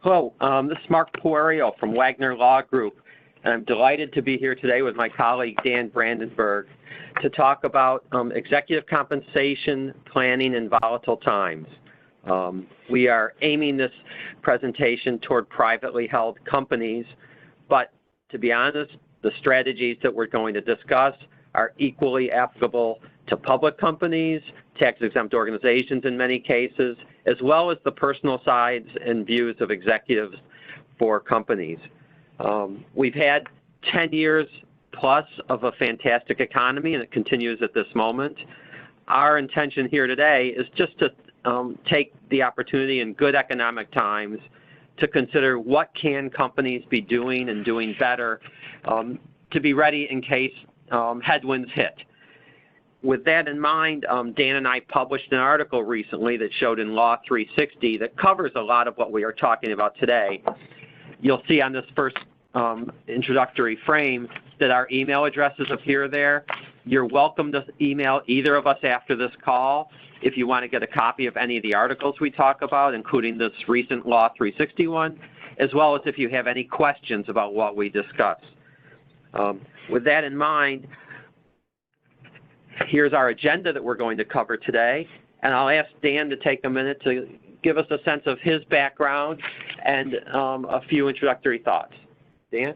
Hello, this is Mark Poerio from WAGNER Law Group, and I'm delighted to be here today with my colleague Dan Brandenburg to talk about executive compensation planning in volatile times. We are aiming this presentation toward privately held companies, but to be honest, the strategies that we're going to discuss are equally applicable to public companies, tax-exempt organizations in many cases, as well as the personal sides and views of executives for companies. We've had 10 years plus of a fantastic economy, and it continues at this moment. Our intention here today is just to take the opportunity in good economic times to consider what can companies be doing and doing better to be ready in case headwinds hit. With that in mind, Dan and I published an article recently that showed in Law 360 that covers a lot of what we are talking about today. You'll see on this first introductory frame that our email addresses appear there. You're welcome to email either of us after this call if you want to get a copy of any of the articles we talk about, including this recent Law 360 one, as well as if you have any questions about what we discuss. With that in mind, here's our agenda that we're going to cover today, and I'll ask Dan to take a minute to give us a sense of his background and a few introductory thoughts. Dan?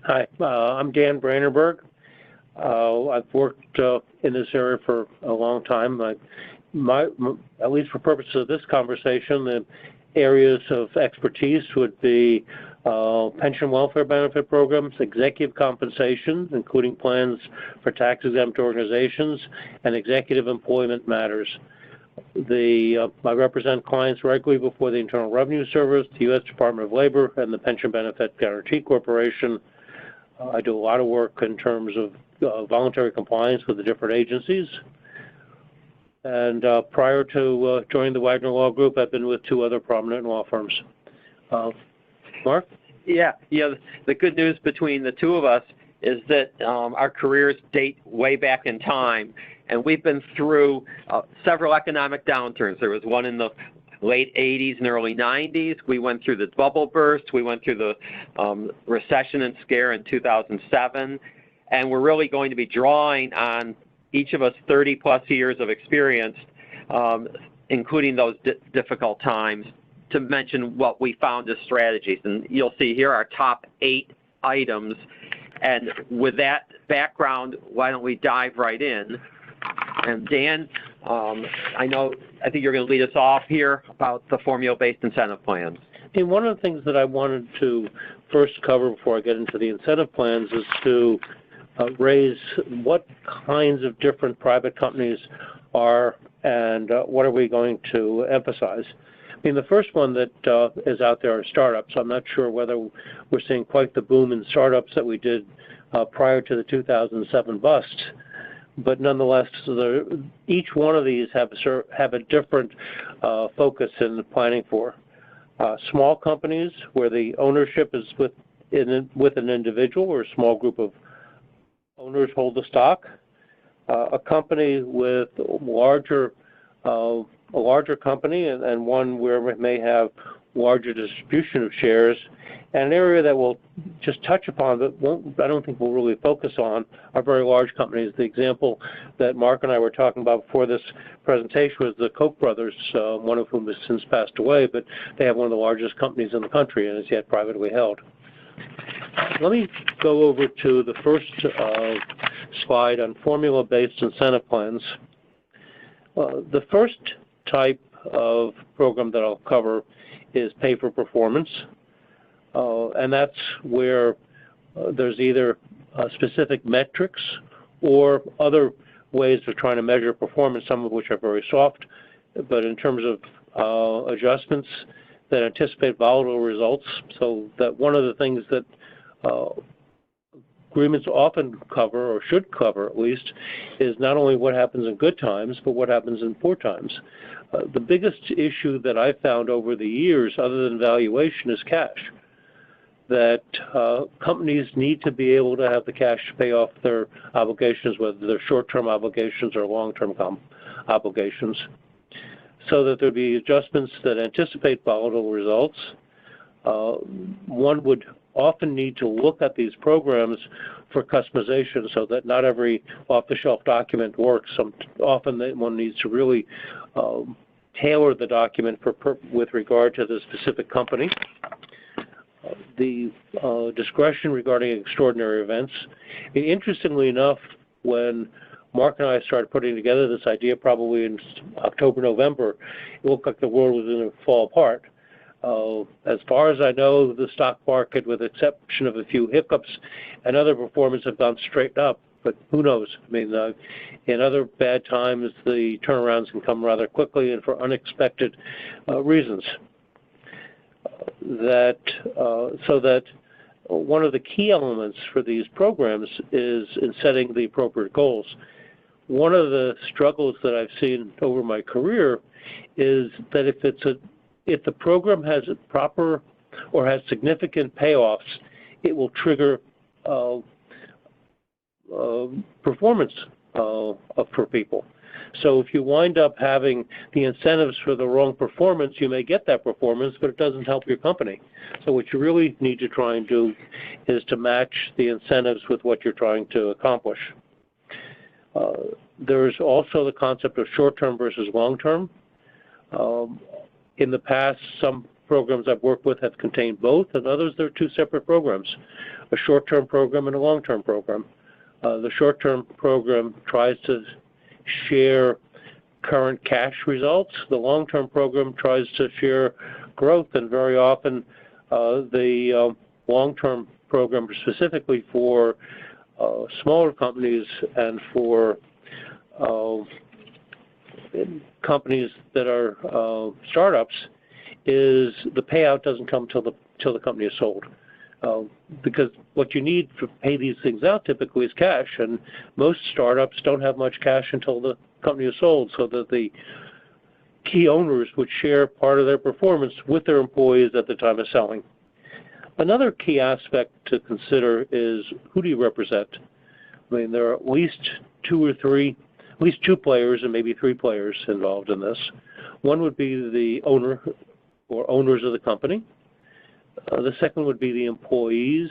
Hi, I'm Dan Brandenburg. I've worked in this area for a long time. At least for purposes of this conversation, the areas of expertise would be pension welfare benefit programs, executive compensation, including plans for tax-exempt organizations, and executive employment matters. I represent clients regularly before the Internal Revenue Service, the U.S. Department of Labor, and the Pension Benefit Guaranty Corporation. I do a lot of work in terms of voluntary compliance with the different agencies. And prior to joining the WAGNER Law Group, I've been with two other prominent law firms. Mark? Yeah, the good news between the two of us is that our careers date way back in time, and we've been through several economic downturns. There was one in the late 80s and early 90s. We went through the bubble burst. We went through the recession and scare in 2007, and we're really going to be drawing on each of us 30-plus years of experience, including those difficult times, to mention what we found as strategies. And you'll see here our top 8 items. And with that background, why don't we dive right in? And Dan, I think you're going to lead us off here about the formula-based incentive plans. And one of the things that I wanted to first cover before I get into the incentive plans is to raise what kinds of different private companies are and what are we going to emphasize. I mean, the first one that is out there are startups. I'm not sure whether we're seeing quite the boom in startups that we did prior to the 2007 bust, but nonetheless, each one of these have a different focus in the planning for. Small companies where the ownership is with an individual or a small group of owners hold the stock. A company with a larger company and one where we may have larger distribution of shares, and an area that we'll just touch upon but I don't think we'll really focus on are very large companies. The example that Mark and I were talking about before this presentation was the Koch brothers, one of whom has since passed away, but they have one of the largest companies in the country and is yet privately held. Let me go over to the first slide on formula-based incentive plans. The first type of program that I'll cover is pay for performance, and that's where there's either specific metrics or other ways of trying to measure performance, some of which are very soft, but in terms of adjustments that anticipate volatile results, so that one of the things that agreements often cover, or should cover at least, is not only what happens in good times, but what happens in poor times. The biggest issue that I've found over the years, other than valuation, is cash. That companies need to be able to have the cash to pay off their obligations, whether they're short-term obligations or long-term obligations, so that there be adjustments that anticipate volatile results, one would often need to look at these programs for customization so that not every off-the-shelf document works. Often one needs to really tailor the document with regard to the specific company. The discretion regarding extraordinary events. Interestingly enough, when Mark and I started putting together this idea probably in October, November, it looked like the world was going to fall apart. As far as I know, the stock market, with the exception of a few hiccups and other performance, have gone straight up. But who knows? I mean, in other bad times, the turnarounds can come rather quickly and for unexpected reasons. So that one of the key elements for these programs is in setting the appropriate goals. One of the struggles that I've seen over my career is that if the program has a proper or has significant payoffs, it will trigger performance for people. So if you wind up having the incentives for the wrong performance, you may get that performance, but it doesn't help your company. So what you really need to try and do is to match the incentives with what you're trying to accomplish. There's also the concept of short-term versus long-term. In the past, some programs I've worked with have contained both, and others they're two separate programs, a short-term program and a long-term program. The short-term program tries to share current cash results. The long-term program tries to share growth, and very often the long-term program specifically for smaller companies and for companies that are startups is the payout doesn't come till the company is sold. Because what you need to pay these things out typically is cash, and most startups don't have much cash until the company is sold, so that the key owners would share part of their performance with their employees at the time of selling. Another key aspect to consider is who do you represent? I mean, there are at least two players and maybe three players involved in this. One would be the owner or owners of the company. The second would be the employees,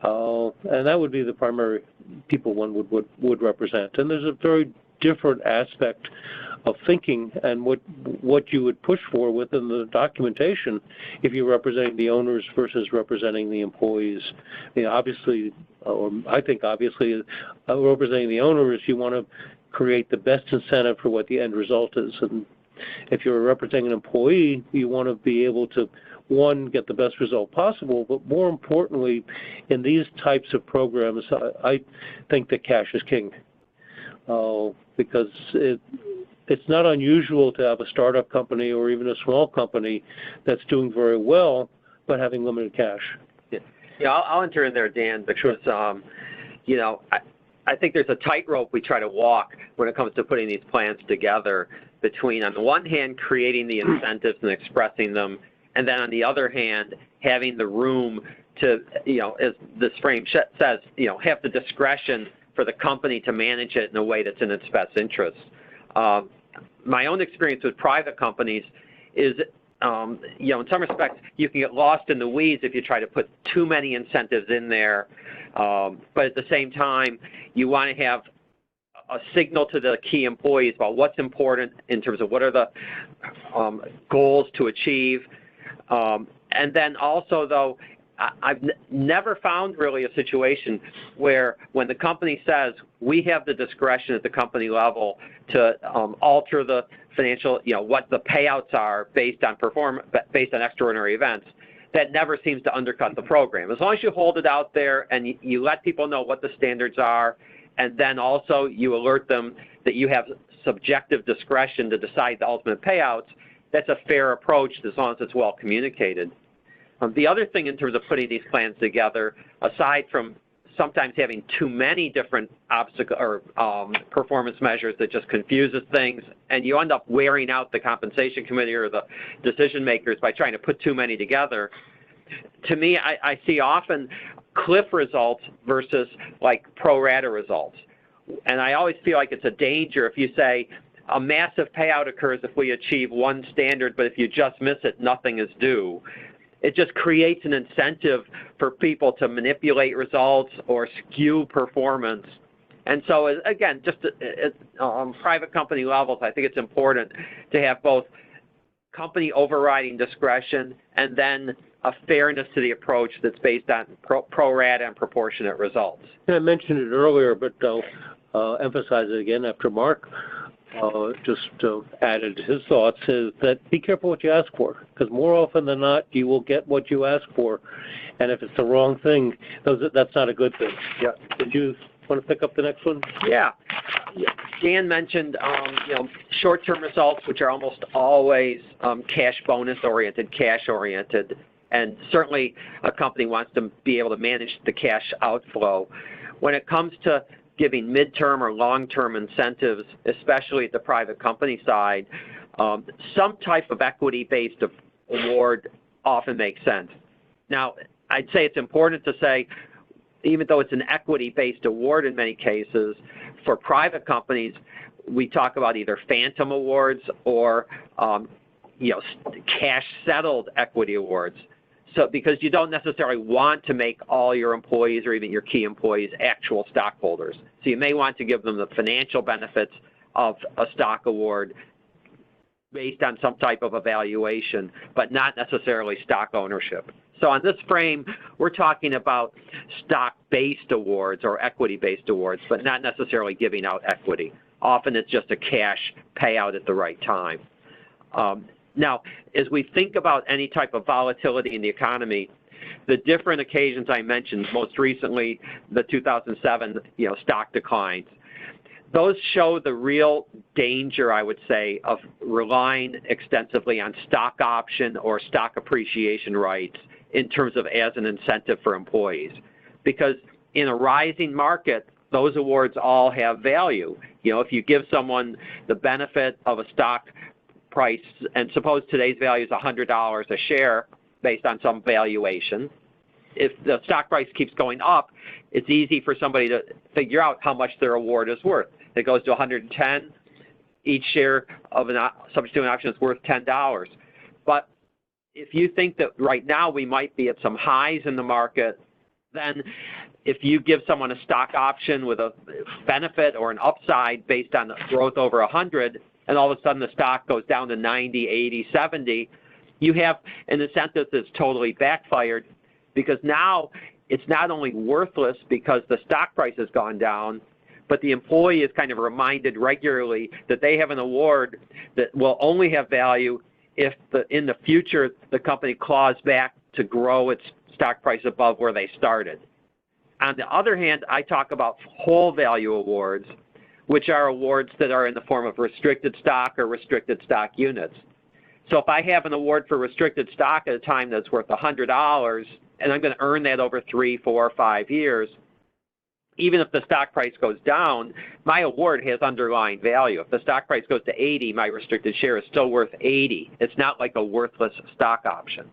and that would be the primary people one would represent. And there's a very different aspect of thinking and what you would push for within the documentation if you're representing the owners versus representing the employees. I mean, obviously, or I think obviously, representing the owners, you want to create the best incentive for what the end result is. And if you're representing an employee, you want to be able to, one, get the best result possible, but more importantly, in these types of programs, I think that cash is king. Because it's not unusual to have a startup company or even a small company that's doing very well, but having limited cash. Yeah, I'll enter in there, Dan, because, you know, I think there's a tightrope we try to walk when it comes to putting these plans together between, on the one hand, creating the incentives and expressing them, and then on the other hand, having the room to, you know, as this frame says, you know, have the discretion for the company to manage it in a way that's in its best interest. My own experience with private companies is, you know, in some respects, you can get lost in the weeds if you try to put too many incentives in there. But at the same time, you want to have a signal to the key employees about what's important in terms of what are the goals to achieve. And then also, though, I've never found really a situation where when the company says we have the discretion at the company level to alter the financial, you know, what the payouts are based on based on extraordinary events, that never seems to undercut the program. As long as you hold it out there and you let people know what the standards are, and then also you alert them that you have subjective discretion to decide the ultimate payouts, that's a fair approach as long as it's well communicated. The other thing in terms of putting these plans together, aside from sometimes having too many different obstacle or performance measures that just confuses things, and you end up wearing out the compensation committee or the decision makers by trying to put too many together. To me, I see often cliff results versus like pro rata results. And I always feel like it's a danger if you say a massive payout occurs if we achieve one standard, but if you just miss it, nothing is due. it just creates an incentive for people to manipulate results or skew performance. And so, again, just on private company levels, I think it's important to have both company overriding discretion and then a fairness to the approach that's based on pro rata and proportionate results. I mentioned it earlier, but I'll emphasize it again after Mark just added his thoughts, is that be careful what you ask for, because more often than not, you will get what you ask for. And if it's the wrong thing, that's not a good thing. Yeah. Did you want to pick up the next one? Yeah. Dan mentioned, short-term results, which are almost always cash bonus-oriented, cash-oriented, and certainly a company wants to be able to manage the cash outflow. When it comes to giving midterm or long-term incentives, especially at the private company side, some type of equity-based award often makes sense. Now, I'd say it's important to say, even though it's an equity-based award in many cases, for private companies, we talk about either phantom awards or cash-settled equity awards. So, because you don't necessarily want to make all your employees or even your key employees actual stockholders. So you may want to give them the financial benefits of a stock award based on some type of evaluation, but not necessarily stock ownership. So on this frame, we're talking about stock-based awards or equity-based awards, but not necessarily giving out equity. Often it's just a cash payout at the right time. Now, as we think about any type of volatility in the economy, the different occasions I mentioned, most recently the 2007 stock declines, those show the real danger, I would say, of relying extensively on stock option or stock appreciation rights in terms of as an incentive for employees. Because in a rising market, those awards all have value. If you give someone the benefit of a stock price, and suppose today's value is $100 a share based on some valuation, if the stock price keeps going up, it's easy for somebody to figure out how much their award is worth. It goes to 110, each share of subject to an option is worth $10. But if you think that right now we might be at some highs in the market, then if you give someone a stock option with a benefit or an upside based on growth over 100, and all of a sudden the stock goes down to 90, 80, 70, you have an incentive that's totally backfired, because now it's not only worthless because the stock price has gone down, but the employee is kind of reminded regularly that they have an award that will only have value if in the future the company claws back to grow its stock price above where they started. On the other hand, I talk about whole value awards, which are awards that are in the form of restricted stock or restricted stock units. So if I have an award for restricted stock at a time that's worth $100, and I'm going to earn that over 3, 4, 5 years, even if the stock price goes down, my award has underlying value. If the stock price goes to 80, my restricted share is still worth 80. It's not like a worthless stock option.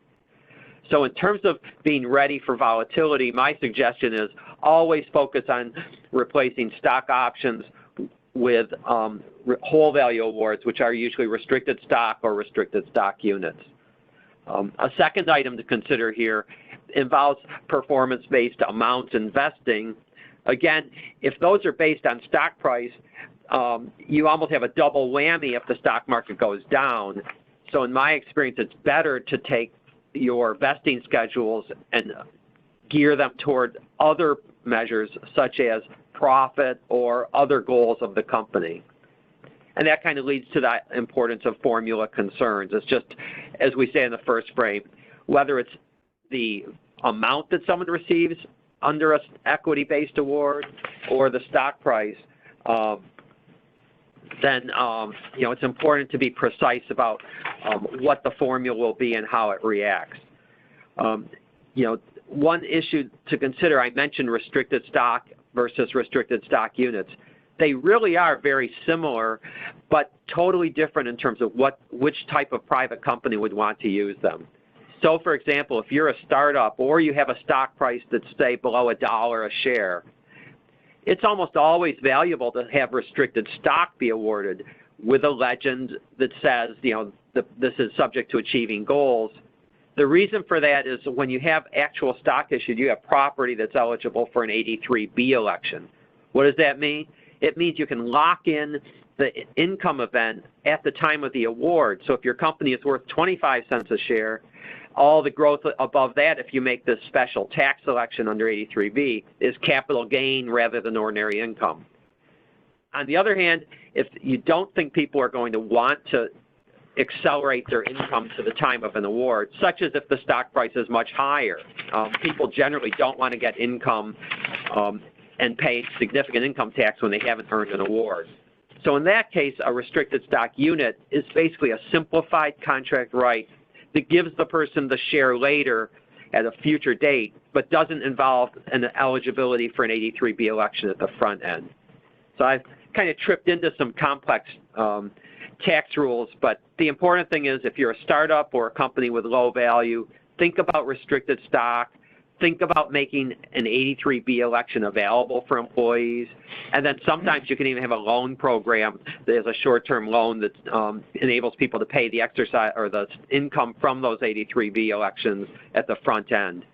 So in terms of being ready for volatility, my suggestion is always focus on replacing stock options with whole value awards, which are usually restricted stock or restricted stock units. A second item to consider here involves performance-based amounts investing. Again, if those are based on stock price, you almost have a double whammy if the stock market goes down. So in my experience, it's better to take your vesting schedules and gear them toward other measures such as profit or other goals of the company. And that kind of leads to the importance of formula concerns. It's just, as we say in the first frame, whether it's the amount that someone receives under an equity-based award or the stock price, then it's important to be precise about what the formula will be and how it reacts. One issue to consider, I mentioned restricted stock versus restricted stock units. They really are very similar, but totally different in terms of which type of private company would want to use them. So, for example, if you're a startup or you have a stock price that's, say, below $1 a share, it's almost always valuable to have restricted stock be awarded with a legend that says, this is subject to achieving goals. The reason for that is when you have actual stock issued, you have property that's eligible for an 83B election. What does that mean? It means you can lock in the income event at the time of the award. So if your company is worth 25 cents a share, all the growth above that, if you make this special tax election under 83B, is capital gain rather than ordinary income. On the other hand, if you don't think people are going to want to accelerate their income to the time of an award, such as if the stock price is much higher, people generally don't want to get income and pay significant income tax when they haven't earned an award. So in that case, a restricted stock unit is basically a simplified contract right that gives the person the share later at a future date, but doesn't involve an eligibility for an 83B election at the front end. So I've kind of tripped into some complex tax rules, but the important thing is if you're a startup or a company with low value, think about restricted stock, think about making an 83B election available for employees, and then sometimes you can even have a loan program. There's a short-term loan that enables people to pay the exercise or the income from those 83B elections at the front end.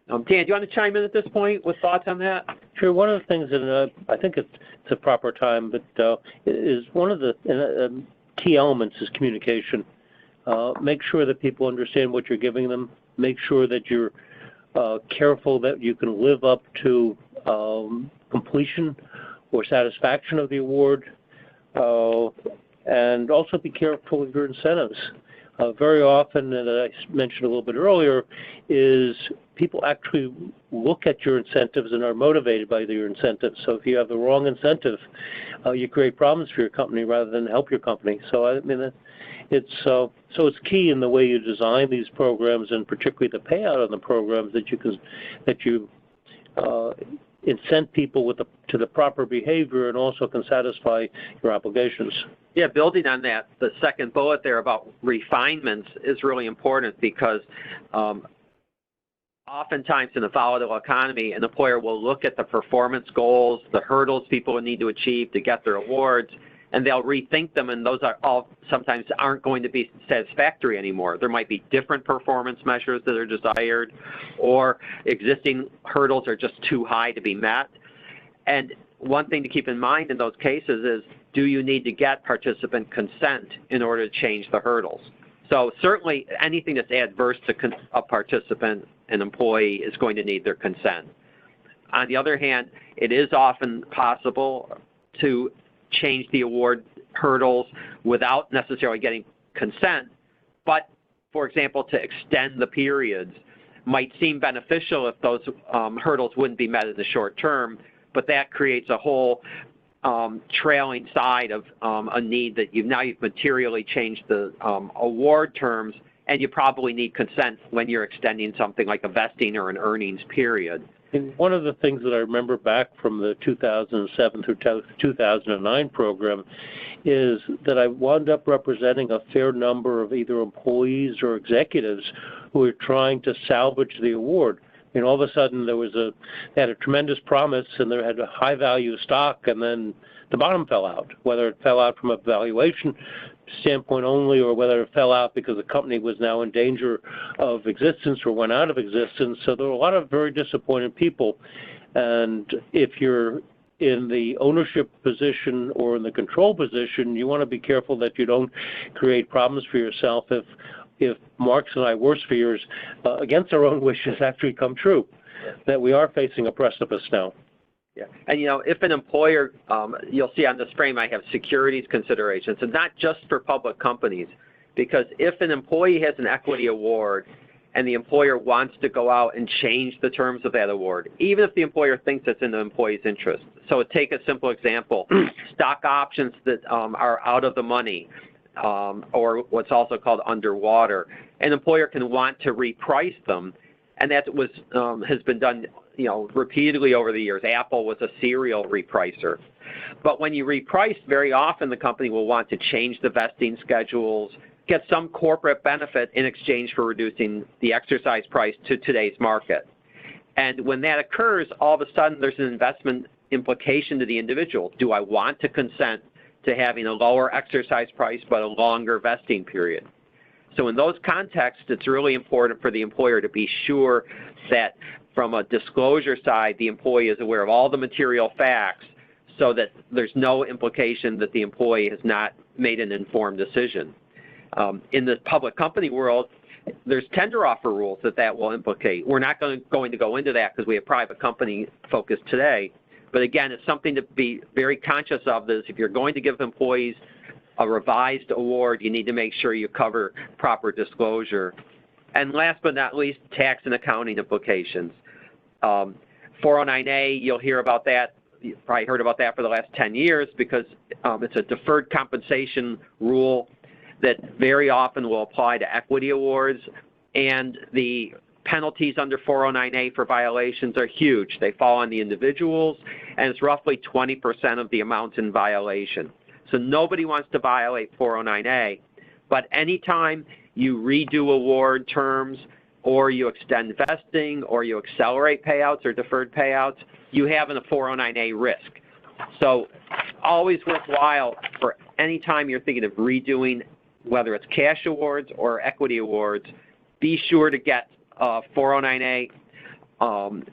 Dan, do you want to chime in at this point with thoughts on that? Sure. One of the things that I think it's a proper time, but is one of the key elements is communication. Make sure that people understand what you're giving them. Make sure that you're careful that you can live up to completion or satisfaction of the award, and also be careful of your incentives. Very often, and I mentioned a little bit earlier, is people actually look at your incentives and are motivated by your incentives. So if you have the wrong incentive, you create problems for your company rather than help your company. So I mean, it's key in the way you design these programs, and particularly the payout on the programs, that you incent people to the proper behavior and also can satisfy your obligations. Yeah, building on that, the second bullet there about refinements is really important because oftentimes in a volatile economy, an employer will look at the performance goals, the hurdles people need to achieve to get their awards, and they'll rethink them, and those are all sometimes aren't going to be satisfactory anymore. There might be different performance measures that are desired, or existing hurdles are just too high to be met. And one thing to keep in mind in those cases is, do you need to get participant consent in order to change the hurdles? So certainly anything that's adverse to a participant, an employee, is going to need their consent. On the other hand, it is often possible to change the award hurdles without necessarily getting consent, but, for example, to extend the periods might seem beneficial if those hurdles wouldn't be met in the short term, but that creates a whole trailing side of a need that you've materially changed the award terms, and you probably need consent when you're extending something like a vesting or an earnings period. And one of the things that I remember back from the 2007 through 2009 program is that I wound up representing a fair number of either employees or executives who were trying to salvage the award. And all of a sudden they had a tremendous promise and they had a high value stock, and then the bottom fell out, whether it fell out from a valuation standpoint only or whether it fell out because the company was now in danger of existence or went out of existence. So there were a lot of very disappointed people. And if you're in the ownership position or in the control position, you want to be careful that you don't create problems for yourself if Mark's and I worst fears against our own wishes actually come true, that we are facing a precipice now. Yeah, and if an employer, you'll see on this frame I have securities considerations, and not just for public companies, because if an employee has an equity award and the employer wants to go out and change the terms of that award, even if the employer thinks it's in the employee's interest. So take a simple example, stock options that are out of the money, or what's also called underwater. An employer can want to reprice them, and that has been done repeatedly over the years. Apple was a serial repricer. But when you reprice, very often the company will want to change the vesting schedules, get some corporate benefit in exchange for reducing the exercise price to today's market. And when that occurs, all of a sudden there's an investment implication to the individual. Do I want to consent to having a lower exercise price but a longer vesting period? So in those contexts, it's really important for the employer to be sure that from a disclosure side, the employee is aware of all the material facts so that there's no implication that the employee has not made an informed decision. In the public company world, there's tender offer rules that will implicate. We're not going to go into that because we have private company focus today. But again, it's something to be very conscious of. Is if you're going to give employees a revised award, you need to make sure you cover proper disclosure. And last but not least, tax and accounting implications. 409A, you'll hear about that. You've probably heard about that for the last 10 years because it's a deferred compensation rule that very often will apply to equity awards, and the penalties under 409A for violations are huge. They fall on the individuals, and it's roughly 20% of the amounts in violation. So nobody wants to violate 409A, but anytime you redo award terms or you extend vesting or you accelerate payouts or deferred payouts, you have a 409A risk. So always worthwhile for any time you're thinking of redoing, whether it's cash awards or equity awards, be sure to get a 409A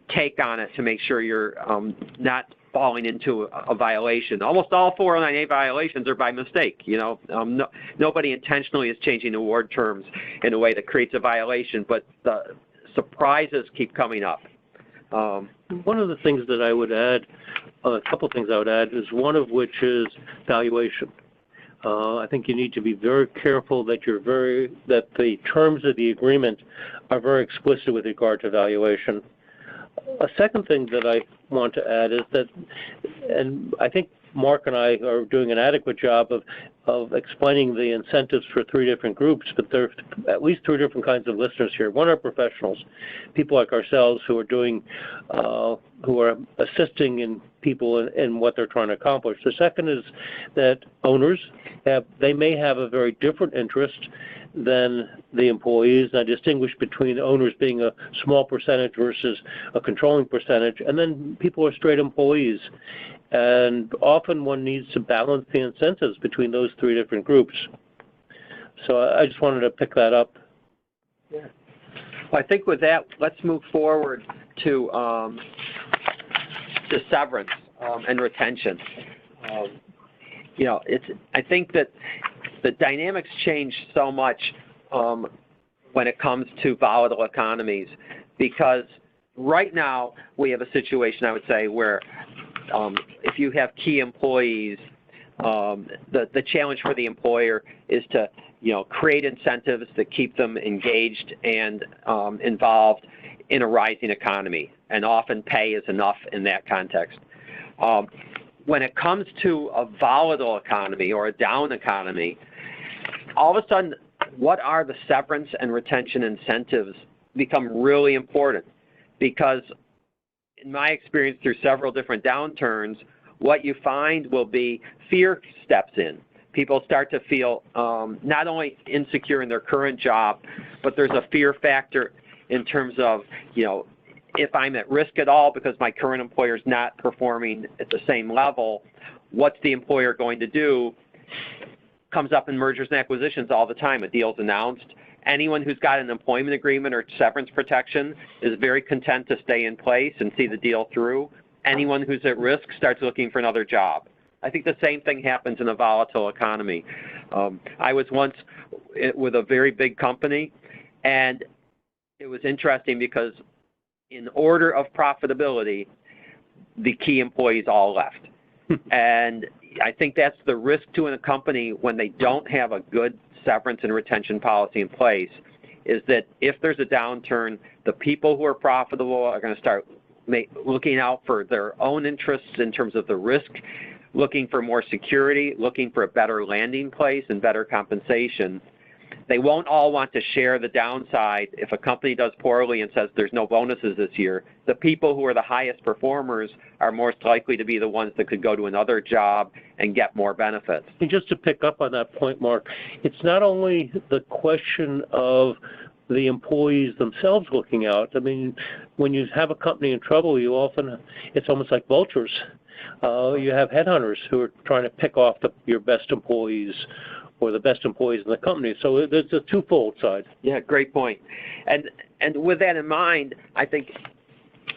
take on it to make sure you're not falling into a violation. Almost all 409A violations are by mistake. Nobody intentionally is changing award terms in a way that creates a violation, but the surprises keep coming up. One of the things that I would add, a couple of things I would add, is one of which is valuation. I think you need to be very careful that that the terms of the agreement are very explicit with regard to valuation. A second thing that I want to add is that, and I think Mark and I are doing an adequate job of explaining the incentives for three different groups, but there are at least three different kinds of listeners here. One are professionals, people like ourselves who are doing, who are assisting in people in what they're trying to accomplish. The second is that owners they may have a very different interest than the employees. And I distinguish between owners being a small percentage versus a controlling percentage, and then people are straight employees. And often one needs to balance the incentives between those three different groups. So I just wanted to pick that up. Yeah. Well, I think with that, let's move forward to severance and retention. I think that the dynamics change so much when it comes to volatile economies, because right now we have a situation, I would say, where if you have key employees, the challenge for the employer is to create incentives that keep them engaged and involved in a rising economy, and often pay is enough in that context. When it comes to a volatile economy or a down economy, all of a sudden, what are the severance and retention incentives become really important, because in my experience through several different downturns, what you find will be fear steps in. People start to feel not only insecure in their current job, but there's a fear factor in terms of, if I'm at risk at all because my current employer is not performing at the same level, what's the employer going to do? Comes up in mergers and acquisitions all the time. A deal's announced. Anyone who's got an employment agreement or severance protection is very content to stay in place and see the deal through. Anyone who's at risk starts looking for another job. I think the same thing happens in a volatile economy. I was once with a very big company, and it was interesting because in order of profitability, the key employees all left. And I think that's the risk to a company when they don't have a good severance and retention policy in place, is that if there's a downturn, the people who are profitable are going to start looking out for their own interests in terms of the risk, looking for more security, looking for a better landing place and better compensation. They won't all want to share the downside. If a company does poorly and says there's no bonuses this year, the people who are the highest performers are most likely to be the ones that could go to another job and get more benefits. And just to pick up on that point, Mark, it's not only the question of the employees themselves looking out. I mean, when you have a company in trouble, it's almost like vultures. You have headhunters who are trying to pick off your best employees, or the best employees in the company. So there's a twofold side. Yeah, great point. And with that in mind, I think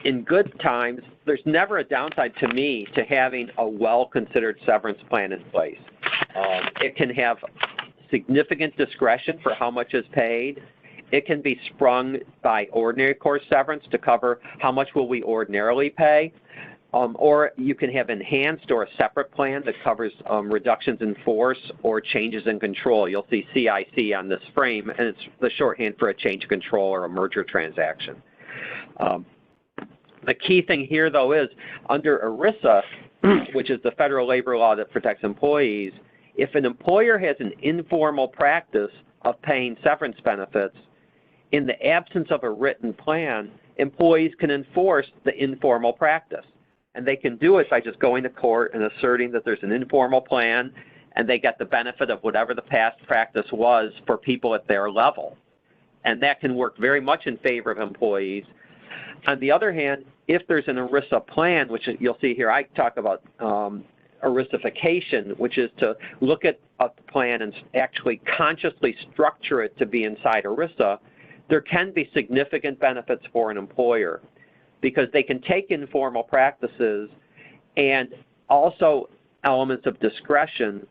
in good times, there's never a downside to me to having a well-considered severance plan in place. It can have significant discretion for how much is paid. It can be sprung by ordinary course severance to cover how much will we ordinarily pay. Or you can have enhanced or a separate plan that covers reductions in force or changes in control. You'll see CIC on this frame, and it's the shorthand for a change of control or a merger transaction. The key thing here, though, is under ERISA, which is the federal labor law that protects employees, if an employer has an informal practice of paying severance benefits, in the absence of a written plan, employees can enforce the informal practice. And they can do it by just going to court and asserting that there's an informal plan, and they get the benefit of whatever the past practice was for people at their level. And that can work very much in favor of employees. On the other hand, if there's an ERISA plan, which you'll see here, I talk about ERISification, which is to look at a plan and actually consciously structure it to be inside ERISA, there can be significant benefits for an employer because they can take informal practices and also elements of discretion,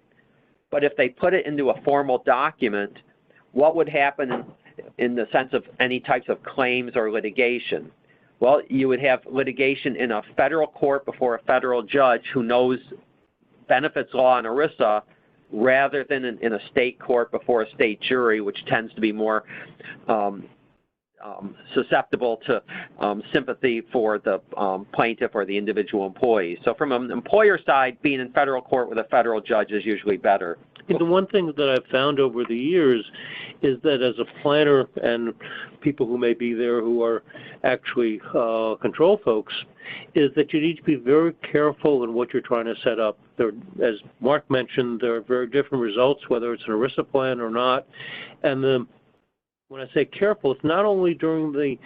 but if they put it into a formal document, what would happen in the sense of any types of claims or litigation? Well, you would have litigation in a federal court before a federal judge who knows benefits law and ERISA rather than in a state court before a state jury, which tends to be more susceptible to sympathy for the plaintiff or the individual employee. So from an employer side, being in federal court with a federal judge is usually better. The one thing that I've found over the years is that as a planner and people who may be there who are actually control folks, is that you need to be very careful in what you're trying to set up. There, as Mark mentioned, there are very different results, whether it's an ERISA plan or not. And when I say careful, it's not only during the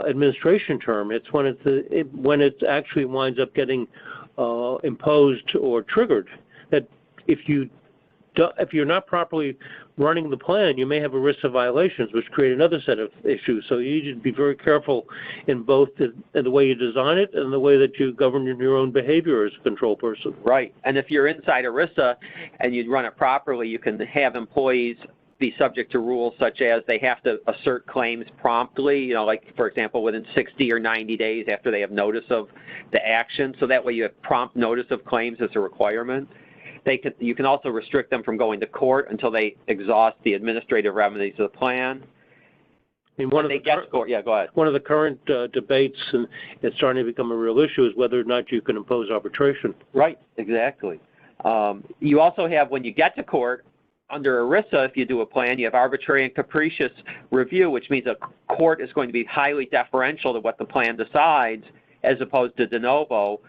administration term, it's when it actually winds up getting imposed or triggered. That if you're not properly running the plan, you may have ERISA violations, which create another set of issues. So you need to be very careful in both in the way you design it and the way that you govern your own behavior as a control person. Right. And if you're inside ERISA and you run it properly, you can have employees be subject to rules such as they have to assert claims promptly, you know, like, for example, within 60 or 90 days after they have notice of the action. So that way you have prompt notice of claims as a requirement. You can also restrict them from going to court until they exhaust the administrative remedies of the plan. I mean, one of the current debates, and it's starting to become a real issue, is whether or not you can impose arbitration. Right, exactly. You also have, when you get to court, under ERISA, if you do a plan, you have arbitrary and capricious review, which means a court is going to be highly deferential to what the plan decides as opposed to de novo.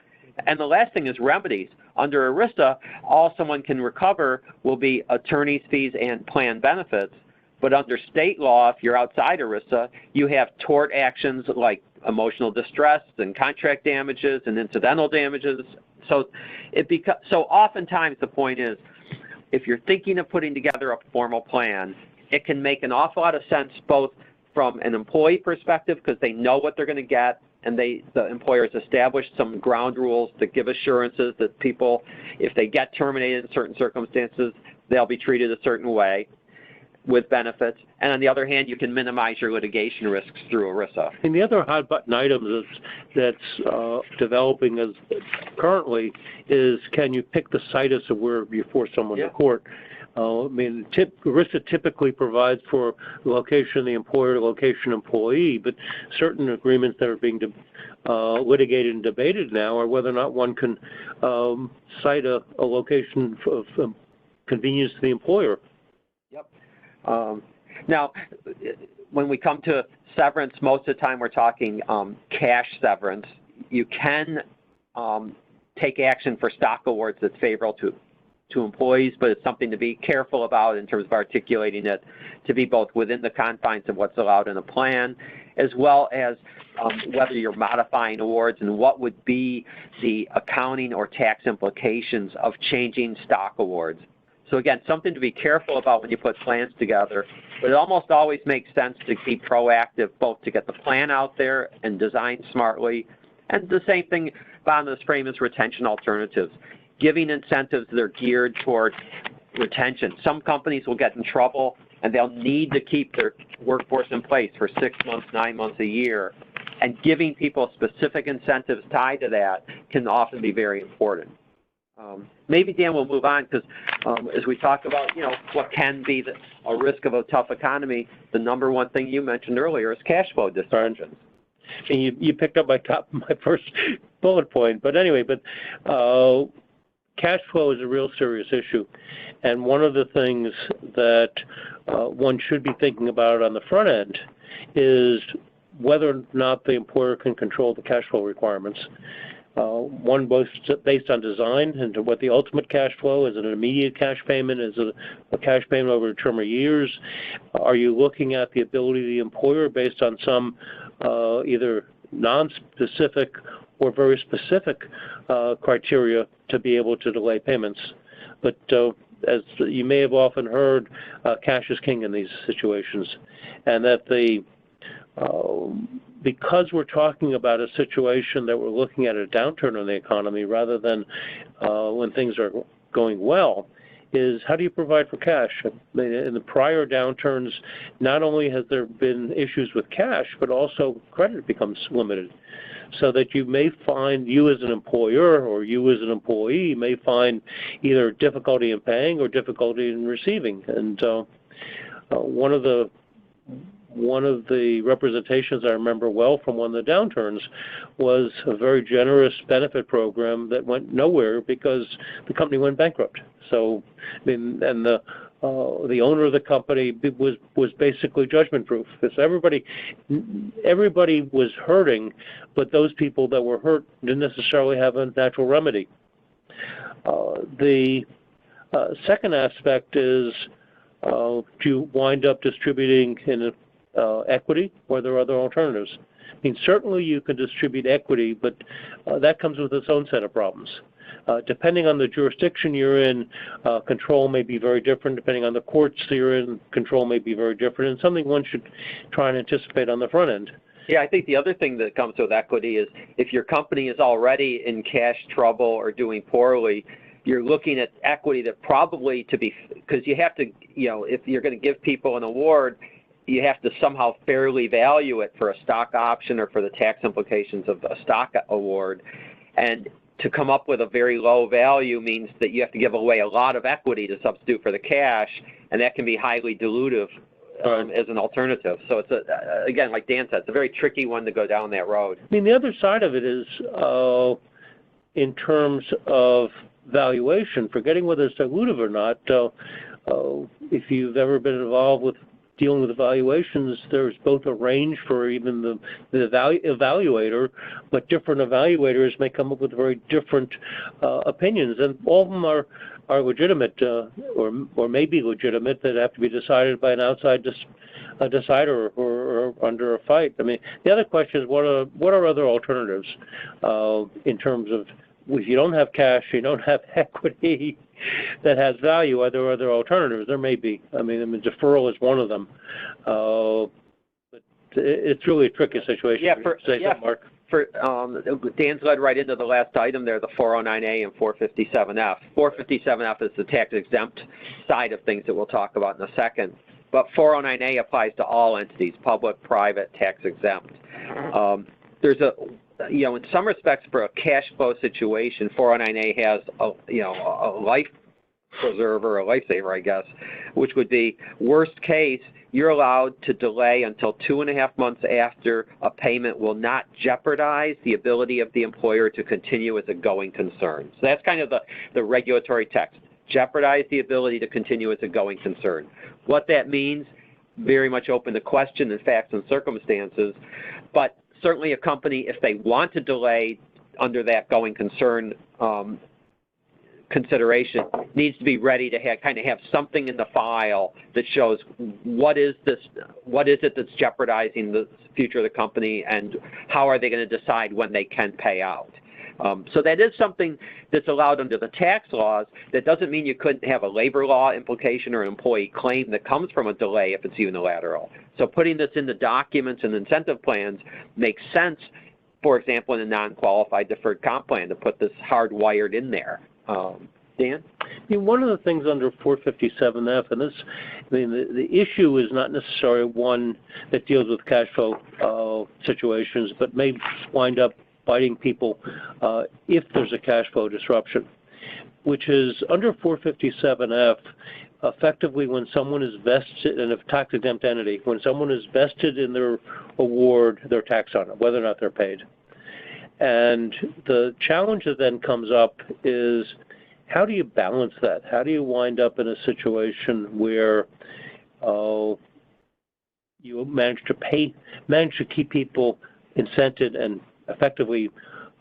And the last thing is remedies. Under ERISA, all someone can recover will be attorney's fees and plan benefits. But under state law, if you're outside ERISA, you have tort actions like emotional distress and contract damages and incidental damages. So oftentimes the point is, if you're thinking of putting together a formal plan, it can make an awful lot of sense both from an employee perspective because they know what they're going to get, and the employer has established some ground rules that give assurances that people, if they get terminated in certain circumstances, they'll be treated a certain way with benefits. And on the other hand, you can minimize your litigation risks through ERISA. And the other hot button item that's developing as currently is, can you pick the situs of where you force someone to court? I mean, ERISA typically provides for the location of the employer, the location employee, but certain agreements that are being litigated and debated now are whether or not one can cite a location of convenience to the employer. Yep. Now, when we come to severance, most of the time we're talking cash severance. You can take action for stock awards that's favorable to employees, but it's something to be careful about in terms of articulating it to be both within the confines of what's allowed in a plan, as well as whether you're modifying awards and what would be the accounting or tax implications of changing stock awards. So again, something to be careful about when you put plans together, but it almost always makes sense to be proactive, both to get the plan out there and design smartly. And the same thing on this frame is retention alternatives. Giving incentives that are geared toward retention. Some companies will get in trouble and they'll need to keep their workforce in place for 6 months, 9 months, a year. And giving people specific incentives tied to that can often be very important. Maybe, Dan, we'll move on because as we talk about, what can be a risk of a tough economy, the number one thing you mentioned earlier is cash flow distortions. And you picked up my first bullet point. But anyway, cash flow is a real serious issue. And one of the things that one should be thinking about on the front end is whether or not the employer can control the cash flow requirements. One both based on design and what the ultimate cash flow is. It an immediate cash payment? Is it a cash payment over a term of years? Are you looking at the ability of the employer based on some either non-specific or very specific criteria to be able to delay payments? But as you may have often heard, cash is king in these situations, and that because we're talking about a situation that we're looking at a downturn in the economy rather than when things are going well, is how do you provide for cash? In the prior downturns, not only has there been issues with cash, but also credit becomes limited. So that you may find, you as an employer or you as an employee may find either difficulty in paying or difficulty in receiving. And one of the representations I remember well from one of the downturns was a very generous benefit program that went nowhere because the company went bankrupt. So, and the owner of the company was basically judgment proof. Because everybody was hurting, but those people that were hurt didn't necessarily have a natural remedy. The second aspect is do you wind up distributing in equity, or are there other alternatives? I mean, certainly you can distribute equity, but that comes with its own set of problems. Depending on the jurisdiction you're in, control may be very different. Depending on the courts you're in, control may be very different, and something one should try and anticipate on the front end. Yeah, I think the other thing that comes with equity is if your company is already in cash trouble or doing poorly, you're looking at equity that probably because you have to, if you're going to give people an award, you have to somehow fairly value it for a stock option or for the tax implications of a stock award. And to come up with a very low value means that you have to give away a lot of equity to substitute for the cash, and that can be highly dilutive as an alternative. So it's, again, like Dan said, it's a very tricky one to go down that road. I mean, the other side of it is in terms of valuation, forgetting whether it's dilutive or not, if you've ever been involved with dealing with evaluations, there's both a range for even the evaluator, but different evaluators may come up with very different opinions, and all of them are legitimate or may be legitimate, that have to be decided by an outside decider or under a fight. I mean, the other question is what are other alternatives in terms of, if you don't have cash, you don't have equity that has value, are there other alternatives? There may be. I mean, deferral is one of them. But it's really a tricky situation. Yeah, Mark. Dan's led right into the last item there, the 409A and 457F. 457F is the tax-exempt side of things that we'll talk about in a second. But 409A applies to all entities, public, private, tax-exempt. There's in some respects, for a cash flow situation, 409A has a life preserver, a lifesaver, I guess, which would be, worst case, you're allowed to delay until 2.5 months after a payment will not jeopardize the ability of the employer to continue as a going concern. So that's kind of the regulatory text. Jeopardize the ability to continue as a going concern. What that means, very much open to question in facts and circumstances, but certainly a company, if they want to delay under that going concern consideration, needs to be ready to have something in the file that shows what is it that's jeopardizing the future of the company, and how are they going to decide when they can pay out. So that is something that's allowed under the tax laws. That doesn't mean you couldn't have a labor law implication or an employee claim that comes from a delay if it's unilateral. So putting this in the documents and incentive plans makes sense, for example, in a non-qualified deferred comp plan to put this hardwired in there. Dan? I mean, one of the things under 457F, and this, I mean, the issue is not necessarily one that deals with cash flow situations, but may wind up biting people if there's a cash flow disruption, which is under 457F, effectively when someone is vested in a tax-exempt entity, when someone is vested in their award, they're taxed on it, whether or not they're paid. And the challenge that then comes up is, how do you balance that? How do you wind up in a situation where you manage to keep people incented and effectively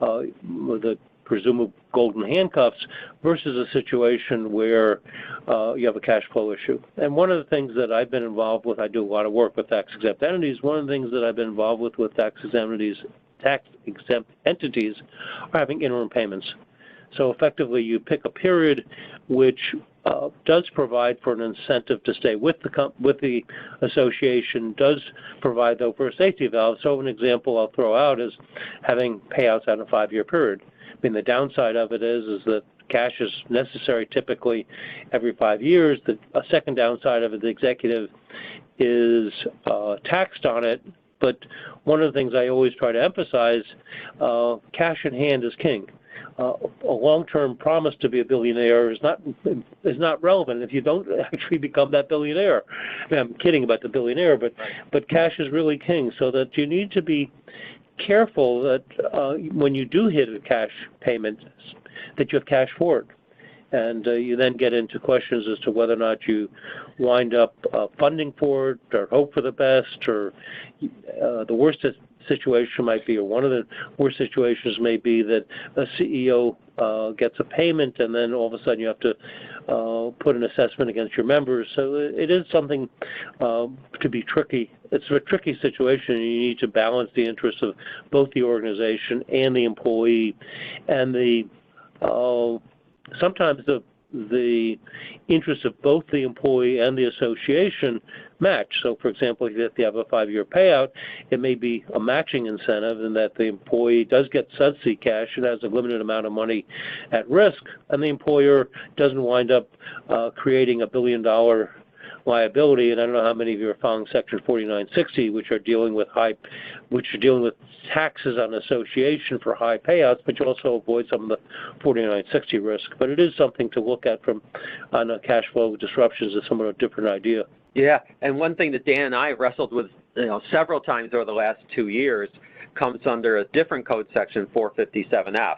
with the presumable golden handcuffs versus a situation where you have a cash flow issue? And one of the things that I've been involved with, I do a lot of work with tax-exempt entities. One of the things that I've been involved with tax-exempt entities are having interim payments. So effectively, you pick a period which does provide for an incentive to stay with the association, does provide, though, for a safety valve. So an example I'll throw out is having payouts on a 5-year period. I mean, the downside of it is that cash is necessary typically every 5 years. A second downside of it, the executive is taxed on it. But one of the things I always try to emphasize, cash in hand is king. A long-term promise to be a billionaire is not relevant if you don't actually become that billionaire. I mean, I'm kidding about the billionaire, but cash is really king. So that you need to be careful that when you do hit a cash payment, that you have cash for it. And you then get into questions as to whether or not you wind up funding for it or hope for the best, or the worst situation might be, or one of the worst situations may be that a CEO gets a payment and then all of a sudden you have to put an assessment against your members. So it is something to be tricky. It's a tricky situation, and you need to balance the interests of both the organization and the employee, and sometimes the interests of both the employee and the association match. So, for example, if you have a 5-year payout, it may be a matching incentive in that the employee does get subsidy cash and has a limited amount of money at risk, and the employer doesn't wind up creating a billion-dollar liability. And I don't know how many of you are following Section 4960, which are dealing with taxes on association for high payouts, but you also avoid some of the 4960 risk. But it is something to look at on a cash flow disruptions. Is somewhat a different idea. Yeah, and one thing that Dan and I wrestled with several times over the last 2 years comes under a different code section, 457F,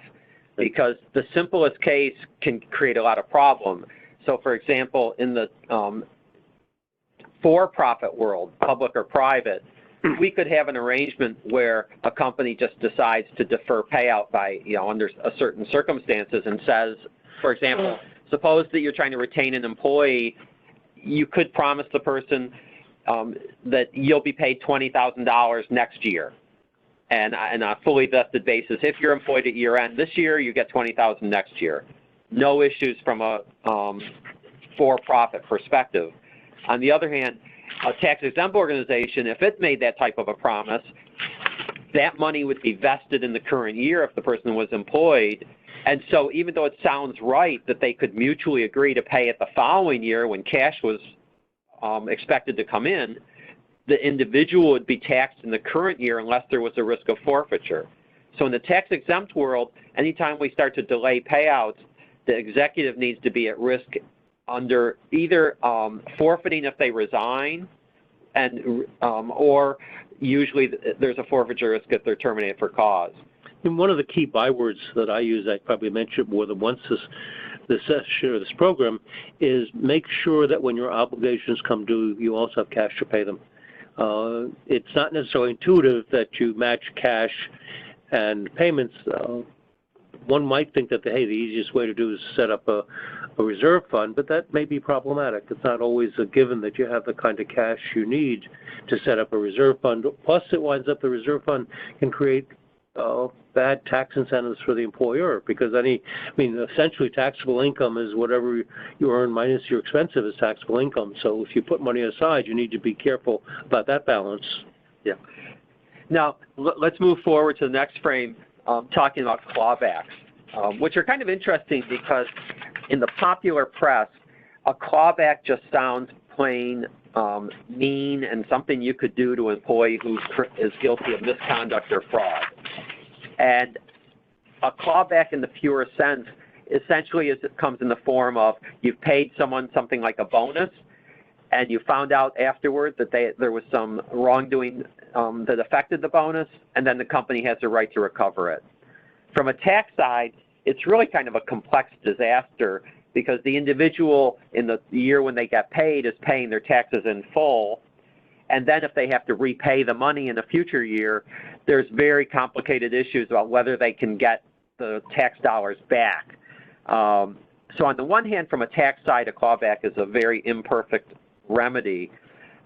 because the simplest case can create a lot of problem. So, for example, in the for-profit world, public or private, we could have an arrangement where a company just decides to defer payout by, under certain circumstances, and says, for example, suppose that you're trying to retain an employee, you could promise the person that you'll be paid $20,000 next year, and on a fully vested basis. If you're employed at year end this year, you get $20,000 next year. No issues from a for-profit perspective. On the other hand, a tax-exempt organization, if it made that type of a promise, that money would be vested in the current year if the person was employed. And so even though it sounds right that they could mutually agree to pay it the following year when cash was expected to come in, the individual would be taxed in the current year unless there was a risk of forfeiture. So in the tax-exempt world, anytime we start to delay payouts, the executive needs to be at risk under either forfeiting if they resign, and or usually there's a forfeiture risk if they're terminated for cause. And one of the key bywords that I use, I probably mentioned more than once this session or this program, is make sure that when your obligations come due, you also have cash to pay them. It's not necessarily intuitive that you match cash and payments. One might think that, hey, the easiest way to do is set up a reserve fund, but that may be problematic. It's not always a given that you have the kind of cash you need to set up a reserve fund. Plus, it winds up the reserve fund can create bad tax incentives for the employer, because essentially taxable income is whatever you earn minus your expenses is taxable income. So if you put money aside, you need to be careful about that balance. Yeah. Now, let's move forward to the next frame, talking about clawbacks, which are kind of interesting because in the popular press, a clawback just sounds plain mean and something you could do to an employee who is guilty of misconduct or fraud. And a clawback in the pure sense essentially comes in the form of you've paid someone something like a bonus, and you found out afterward that there was some wrongdoing that affected the bonus, and then the company has the right to recover it. From a tax side, it's really kind of a complex disaster because the individual in the year when they get paid is paying their taxes in full, and then if they have to repay the money in a future year, there's very complicated issues about whether they can get the tax dollars back. So on the one hand, from a tax side, a clawback is a very imperfect remedy.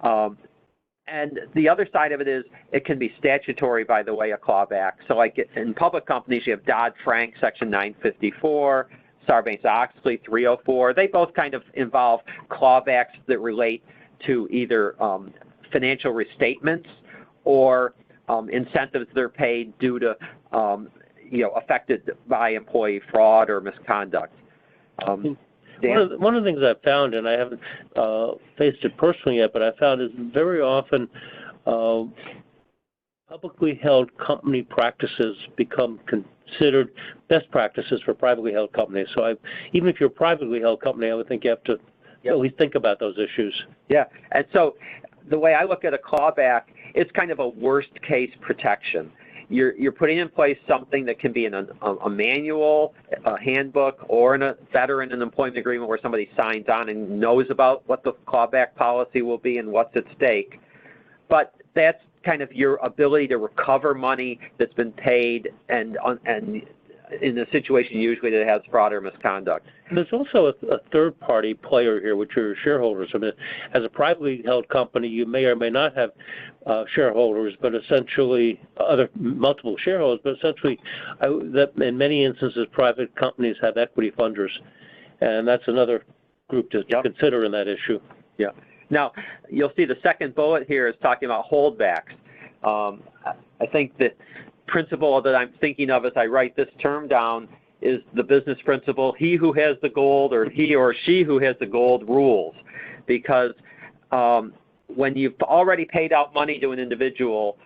And the other side of it is it can be statutory, by the way, a clawback. So like in public companies, you have Dodd-Frank, Section 954, Sarbanes-Oxley, 304. They both kind of involve clawbacks that relate to either financial restatements or incentives that are paid due to, affected by employee fraud or misconduct. One of the things I've found, and I haven't faced it personally yet, but I found is very often publicly held company practices become considered best practices for privately held companies. So even if you're a privately held company, I would think you have to at least think about those issues. Yeah, and so the way I look at a clawback, it's kind of a worst case protection. You're putting in place something that can be in a manual, a handbook, or in an employment agreement where somebody signs on and knows about what the clawback policy will be and what's at stake. But that's kind of your ability to recover money that's been paid and in a situation usually that has fraud or misconduct. And there's also a third-party player here, which are shareholders. I mean, as a privately held company, you may or may not have shareholders, but essentially multiple shareholders. But essentially, that in many instances, private companies have equity funders, and that's another group to consider in that issue. Yeah. Now, you'll see the second bullet here is talking about holdbacks. I think that principle that I'm thinking of as I write this term down is the business principle, he who has the gold or he or she who has the gold rules. Because when you've already paid out money to an individual,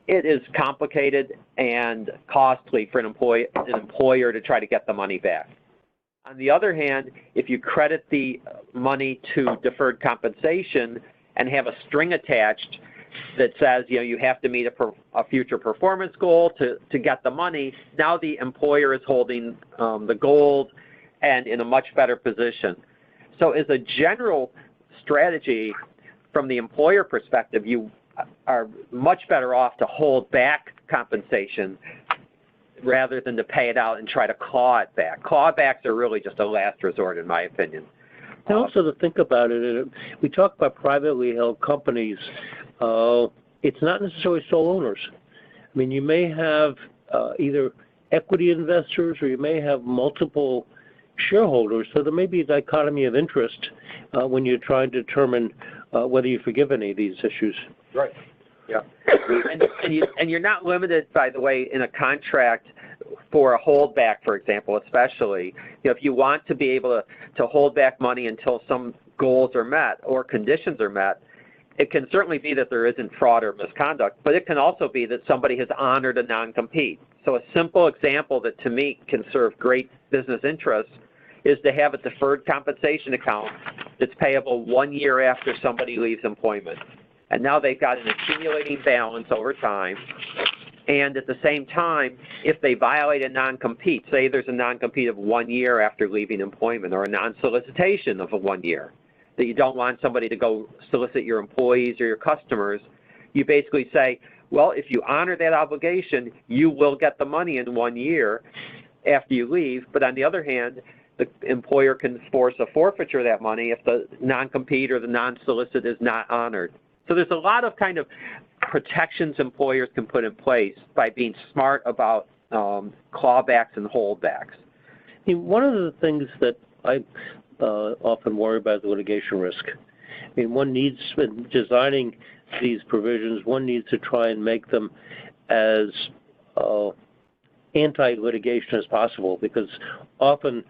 it is complicated and costly for an employer to try to get the money back. On the other hand, if you credit the money to deferred compensation and have a string attached that says, you have to meet a future performance goal to get the money, now the employer is holding the gold and in a much better position. So as a general strategy, from the employer perspective, you are much better off to hold back compensation rather than to pay it out and try to claw it back. Clawbacks are really just a last resort, in my opinion. And also to think about it, we talk about privately held companies. It's not necessarily sole owners. I mean, you may have either equity investors or you may have multiple shareholders, so there may be a dichotomy of interest when you're trying to determine whether you forgive any of these issues. Right. Yeah. And you're not limited, by the way, in a contract for a holdback, for example, especially. If you want to be able to hold back money until some goals are met or conditions are met, it can certainly be that there isn't fraud or misconduct, but it can also be that somebody has honored a non-compete. So a simple example that to me can serve great business interests is to have a deferred compensation account that's payable 1 year after somebody leaves employment. And now they've got an accumulating balance over time. And at the same time, if they violate a non-compete, say there's a non-compete of 1 year after leaving employment or a non-solicitation of 1 year, that you don't want somebody to go solicit your employees or your customers, you basically say, well, if you honor that obligation, you will get the money in 1 year after you leave. But on the other hand, the employer can force a forfeiture of that money if the non-compete or the non-solicit is not honored. So there's a lot of kind of protections employers can put in place by being smart about clawbacks and holdbacks. One of the things that I often worry about is litigation risk. I mean, one needs, in designing these provisions, one needs to try and make them as anti-litigation as possible, because often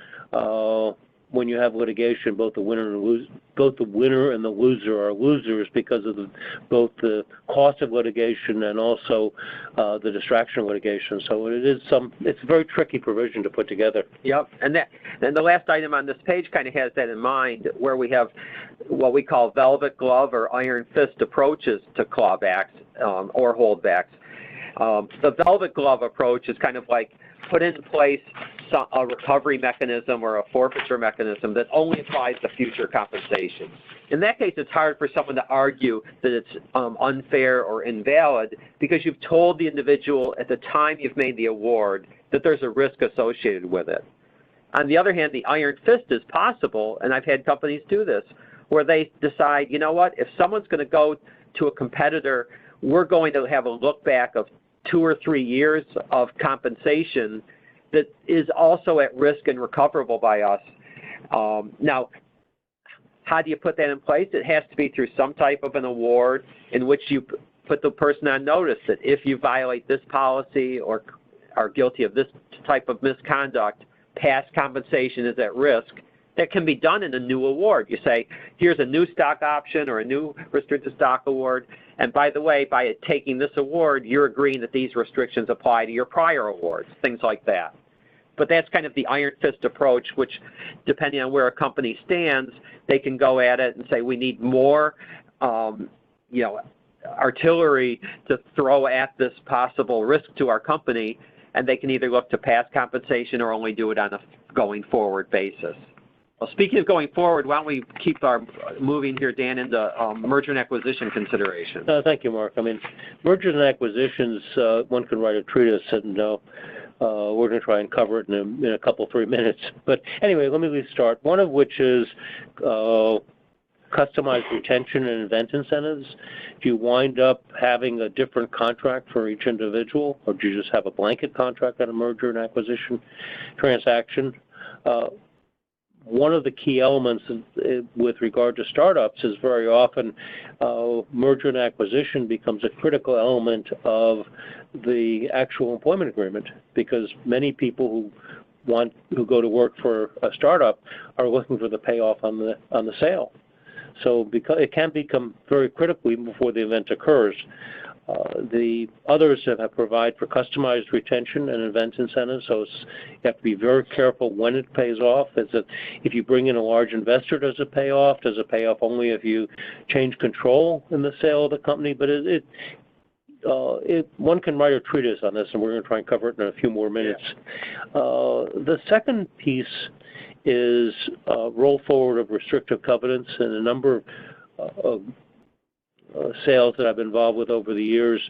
when you have litigation, both the winner and the loser are losers because of both the cost of litigation and also the distraction of litigation. So it's a very tricky provision to put together. Yep, and the last item on this page kind of has that in mind, where we have what we call velvet glove or iron fist approaches to clawbacks or holdbacks. The velvet glove approach is kind of like put in place a recovery mechanism or a forfeiture mechanism that only applies to future compensation. In that case, it's hard for someone to argue that it's unfair or invalid, because you've told the individual at the time you've made the award that there's a risk associated with it. On the other hand, the iron fist is possible, and I've had companies do this, where they decide, you know what, if someone's going to go to a competitor, we're going to have a look back of 2 or 3 years of compensation that is also at risk and recoverable by us. Now, how do you put that in place? It has to be through some type of an award in which you put the person on notice that if you violate this policy or are guilty of this type of misconduct, past compensation is at risk. That can be done in a new award. You say, here's a new stock option or a new restricted stock award, and by the way, by taking this award, you're agreeing that these restrictions apply to your prior awards, things like that. But that's kind of the iron fist approach, which, depending on where a company stands, they can go at it and say, we need more, artillery to throw at this possible risk to our company, and they can either look to past compensation or only do it on a going forward basis. Well, speaking of going forward, why don't we keep our moving here, Dan, into merger and acquisition considerations. Thank you, Mark. I mean, mergers and acquisitions, one can write a treatise, and we're going to try and cover it in a couple, 3 minutes. But anyway, let me start. One of which is customized retention and event incentives. Do you wind up having a different contract for each individual, or do you just have a blanket contract on a merger and acquisition transaction? One of the key elements with regard to startups is very often merger and acquisition becomes a critical element of the actual employment agreement, because many people who go to work for a startup are looking for the payoff on the sale. So because it can become very critical even before the event occurs. The others have provide for customized retention and event incentives, so you have to be very careful when it pays off. If you bring in a large investor, does it pay off? Does it pay off only if you change control in the sale of the company? But one can write a treatise on this, and we're going to try and cover it in a few more minutes. The second piece is roll forward of restrictive covenants, and a number of sales that I've been involved with over the years.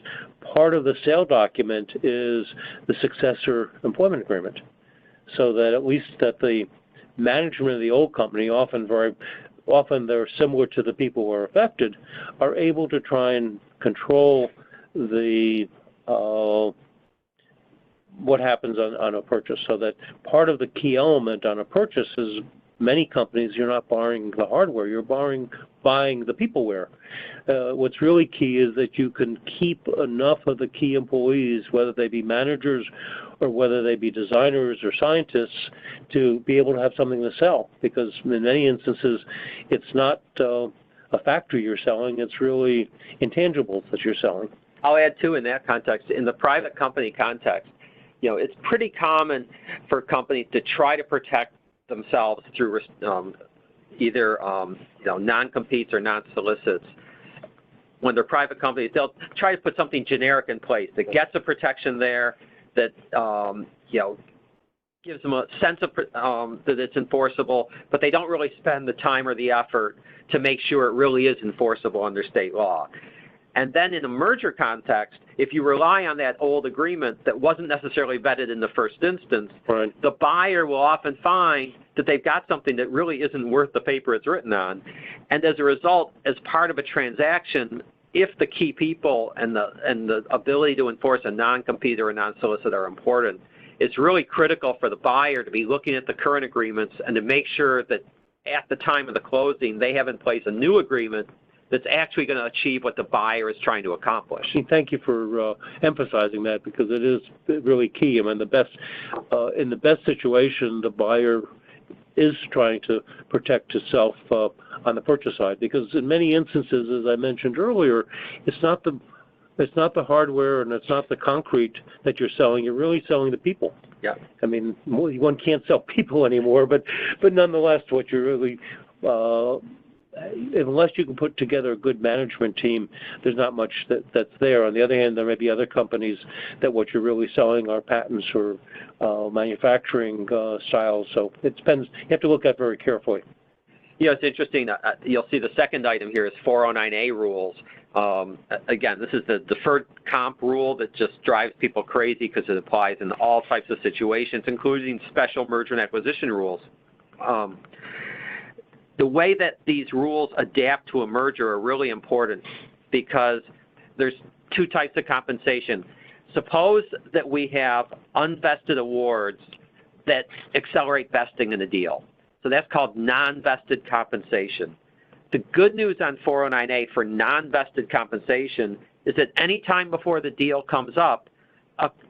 Part of the sale document is the successor employment agreement, so that at least that the management of the old company, often they're similar to the people who are affected, are able to try and control the what happens on a purchase, so that part of the key element on a purchase is many companies, you're not buying the hardware, you're buying the peopleware. What's really key is that you can keep enough of the key employees, whether they be managers or whether they be designers or scientists, to be able to have something to sell. Because in many instances, it's not a factory you're selling, it's really intangibles that you're selling. I'll add too in that context, in the private company context, it's pretty common for companies to try to protect themselves through either non-competes or non-solicits. When they're private companies, they'll try to put something generic in place that gets a protection there, that gives them a sense of that it's enforceable, but they don't really spend the time or the effort to make sure it really is enforceable under state law. And then in a merger context, if you rely on that old agreement that wasn't necessarily vetted in the first instance, right, the buyer will often find that they've got something that really isn't worth the paper it's written on. And as a result, as part of a transaction, if the key people and the ability to enforce a non-compete or a non-solicit are important, it's really critical for the buyer to be looking at the current agreements and to make sure that at the time of the closing, they have in place a new agreement that's actually going to achieve what the buyer is trying to accomplish. Thank you for emphasizing that, because it is really key. I mean, in the best situation, the buyer is trying to protect himself on the purchase side, because in many instances, as I mentioned earlier, it's not the hardware and it's not the concrete that you're selling. You're really selling the people. Yeah. I mean, one can't sell people anymore, but nonetheless, what you're really unless you can put together a good management team, there's not much that's there. On the other hand, there may be other companies that what you're really selling are patents or manufacturing styles. So it depends. You have to look at very carefully. Yeah, it's interesting. You'll see the second item here is 409A rules. Again, this is the deferred comp rule that just drives people crazy because it applies in all types of situations, including special merger and acquisition rules. The way that these rules adapt to a merger are really important because there's two types of compensation. Suppose that we have unvested awards that accelerate vesting in a deal. So that's called non-vested compensation. The good news on 409A for non-vested compensation is that any time before the deal comes up,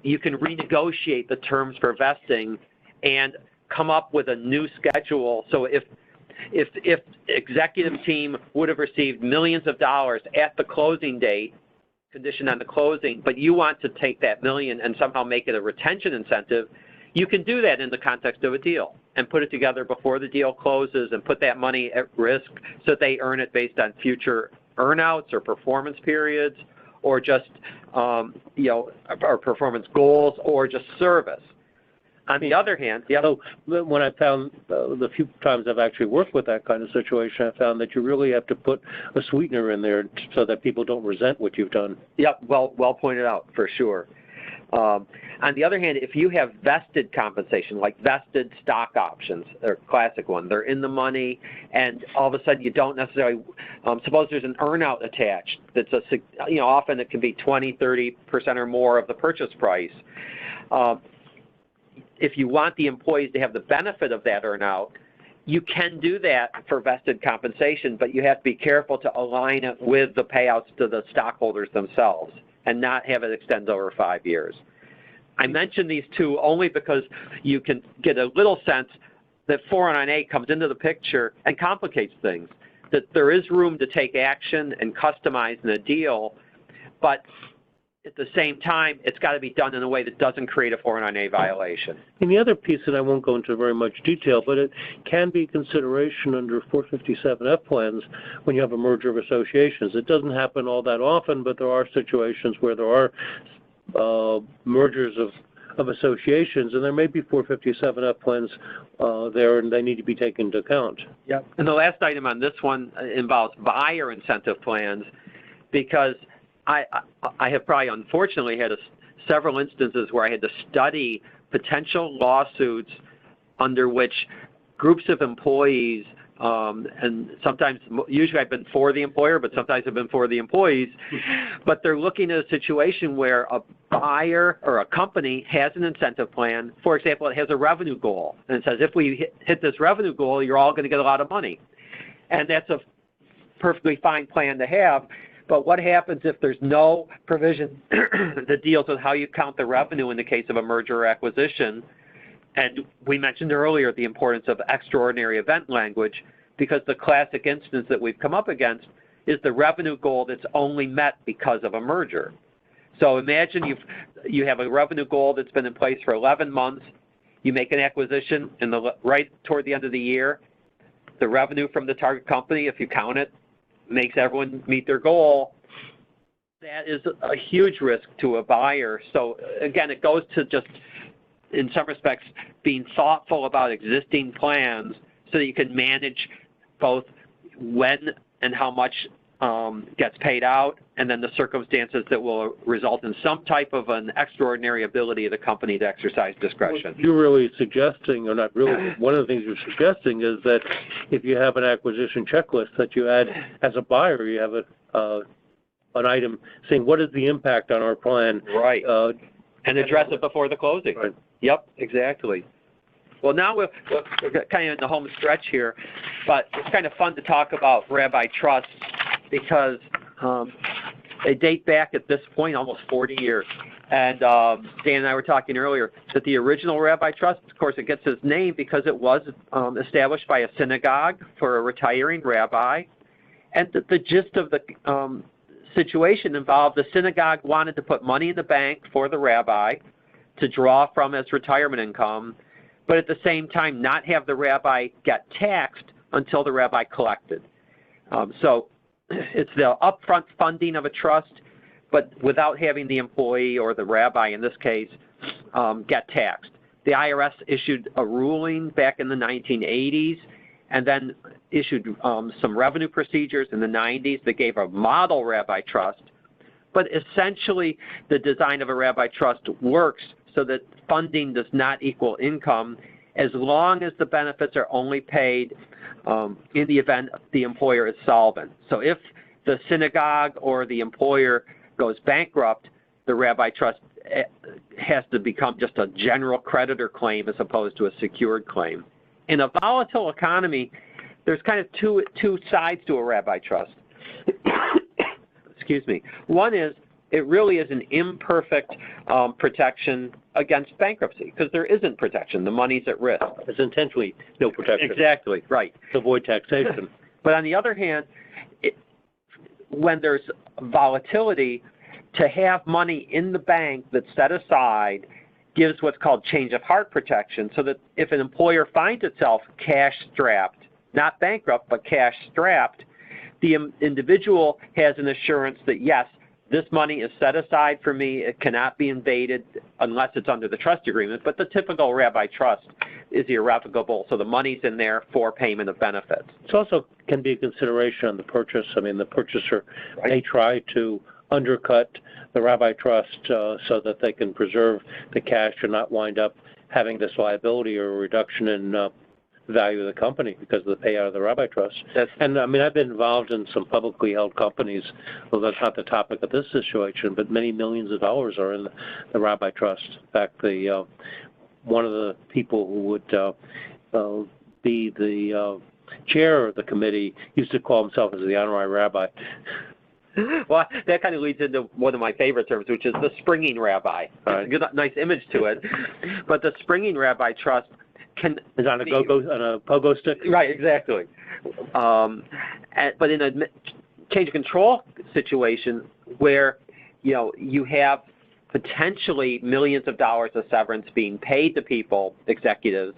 you can renegotiate the terms for vesting and come up with a new schedule. So if executive team would have received millions of dollars at the closing date, conditioned on the closing, but you want to take that million and somehow make it a retention incentive, you can do that in the context of a deal and put it together before the deal closes and put that money at risk so that they earn it based on future earnouts or performance periods or just, or performance goals or just service. On the other hand, so when I found the few times I've actually worked with that kind of situation, I found that you really have to put a sweetener in there so that people don't resent what you've done. Yep, well pointed out, for sure. On the other hand, if you have vested compensation, like vested stock options, they're a classic one, they're in the money, and all of a sudden you don't necessarily, suppose there's an earnout attached that's often it can be 20-30% or more of the purchase price. If you want the employees to have the benefit of that earnout, you can do that for vested compensation, but you have to be careful to align it with the payouts to the stockholders themselves and not have it extend over 5 years. I mention these two only because you can get a little sense that 409A comes into the picture and complicates things, that there is room to take action and customize in a deal, but at the same time, it's got to be done in a way that doesn't create a 409A violation. And the other piece that I won't go into very much detail, but it can be consideration under 457F plans when you have a merger of associations. It doesn't happen all that often, but there are situations where there are mergers of associations, and there may be 457F plans there, and they need to be taken into account. Yep. And the last item on this one involves buyer incentive plans, because I have probably unfortunately had several instances where I had to study potential lawsuits under which groups of employees, and sometimes, usually I've been for the employer, but sometimes I've been for the employees, but they're looking at a situation where a buyer or a company has an incentive plan. For example, it has a revenue goal, and it says if we hit this revenue goal, you're all going to get a lot of money. And that's a perfectly fine plan to have. But what happens if there's no provision that deals with how you count the revenue in the case of a merger or acquisition? And we mentioned earlier the importance of extraordinary event language, because the classic instance that we've come up against is the revenue goal that's only met because of a merger. So imagine you have a revenue goal that's been in place for 11 months. You make an acquisition right toward the end of the year. The revenue from the target company, if you count it, makes everyone meet their goal. That is a huge risk to a buyer. So again, it goes to just, in some respects, being thoughtful about existing plans so that you can manage both when and how much gets paid out, and then the circumstances that will result in some type of an extraordinary ability of the company to exercise discretion. What you're really suggesting, or not really, one of the things you're suggesting is that if you have an acquisition checklist that you add as a buyer, you have a an item saying, what is the impact on our plan? Right. And address it before the closing. Right. Yep, exactly. Well, now we're kind of in the home stretch here, but it's kind of fun to talk about Rabbi Trusts because they date back at this point almost 40 years. And Dan and I were talking earlier that the original Rabbi Trust, of course, it gets its name because it was established by a synagogue for a retiring rabbi. And the gist of the situation involved the synagogue wanted to put money in the bank for the rabbi to draw from as retirement income, but at the same time not have the rabbi get taxed until the rabbi collected. So it's the upfront funding of a trust, but without having the employee or the rabbi, in this case, get taxed. The IRS issued a ruling back in the 1980s and then issued some revenue procedures in the 90s that gave a model rabbi trust. But essentially, the design of a rabbi trust works so that funding does not equal income as long as the benefits are only paid in the event the employer is solvent. So if the synagogue or the employer goes bankrupt, the rabbi trust has to become just a general creditor claim as opposed to a secured claim. In a volatile economy, there's kind of two sides to a rabbi trust. Excuse me. One is it really is an imperfect protection against bankruptcy because there isn't protection. The money's at risk. There's intentionally no protection. Exactly, right. To avoid taxation. But on the other hand, when there's volatility, to have money in the bank that's set aside gives what's called change of heart protection, so that if an employer finds itself cash strapped, not bankrupt, but cash strapped, the individual has an assurance that, yes, this money is set aside for me. It cannot be invaded unless it's under the trust agreement, but the typical rabbi trust is irrevocable, so the money's in there for payment of benefits. It also can be a consideration on the purchase. I mean, the purchaser may try to undercut the rabbi trust so that they can preserve the cash and not wind up having this liability or a reduction in value of the company because of the payout of the rabbi trust. And I mean, I've been involved in some publicly held companies, well, that's not the topic of this situation, but many millions of dollars are in the rabbi trust. In fact, one of the people who would be the chair of the committee used to call himself as the honorary rabbi. Well, that kind of leads into one of my favorite terms, which is the springing rabbi. Right. Good, nice image to it. But the springing rabbi trust is on a pogo stick? Right, exactly. But in a change of control situation where you have potentially millions of dollars of severance being paid to people, executives,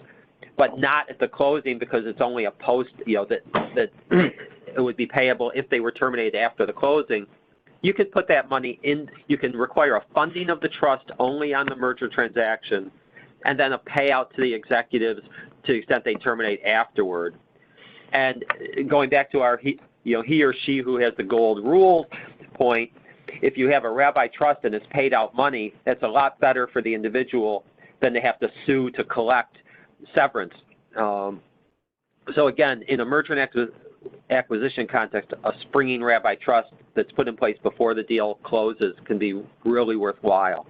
but not at the closing because it's only a post, that it would be payable if they were terminated after the closing. You could put that money in. You can require a funding of the trust only on the merger transaction, and then a payout to the executives to the extent they terminate afterward. And going back to our he or she who has the gold rule point, if you have a rabbi trust and it's paid out money, that's a lot better for the individual than to have to sue to collect severance. So again, in a merger and acquisition context, a springing rabbi trust that's put in place before the deal closes can be really worthwhile.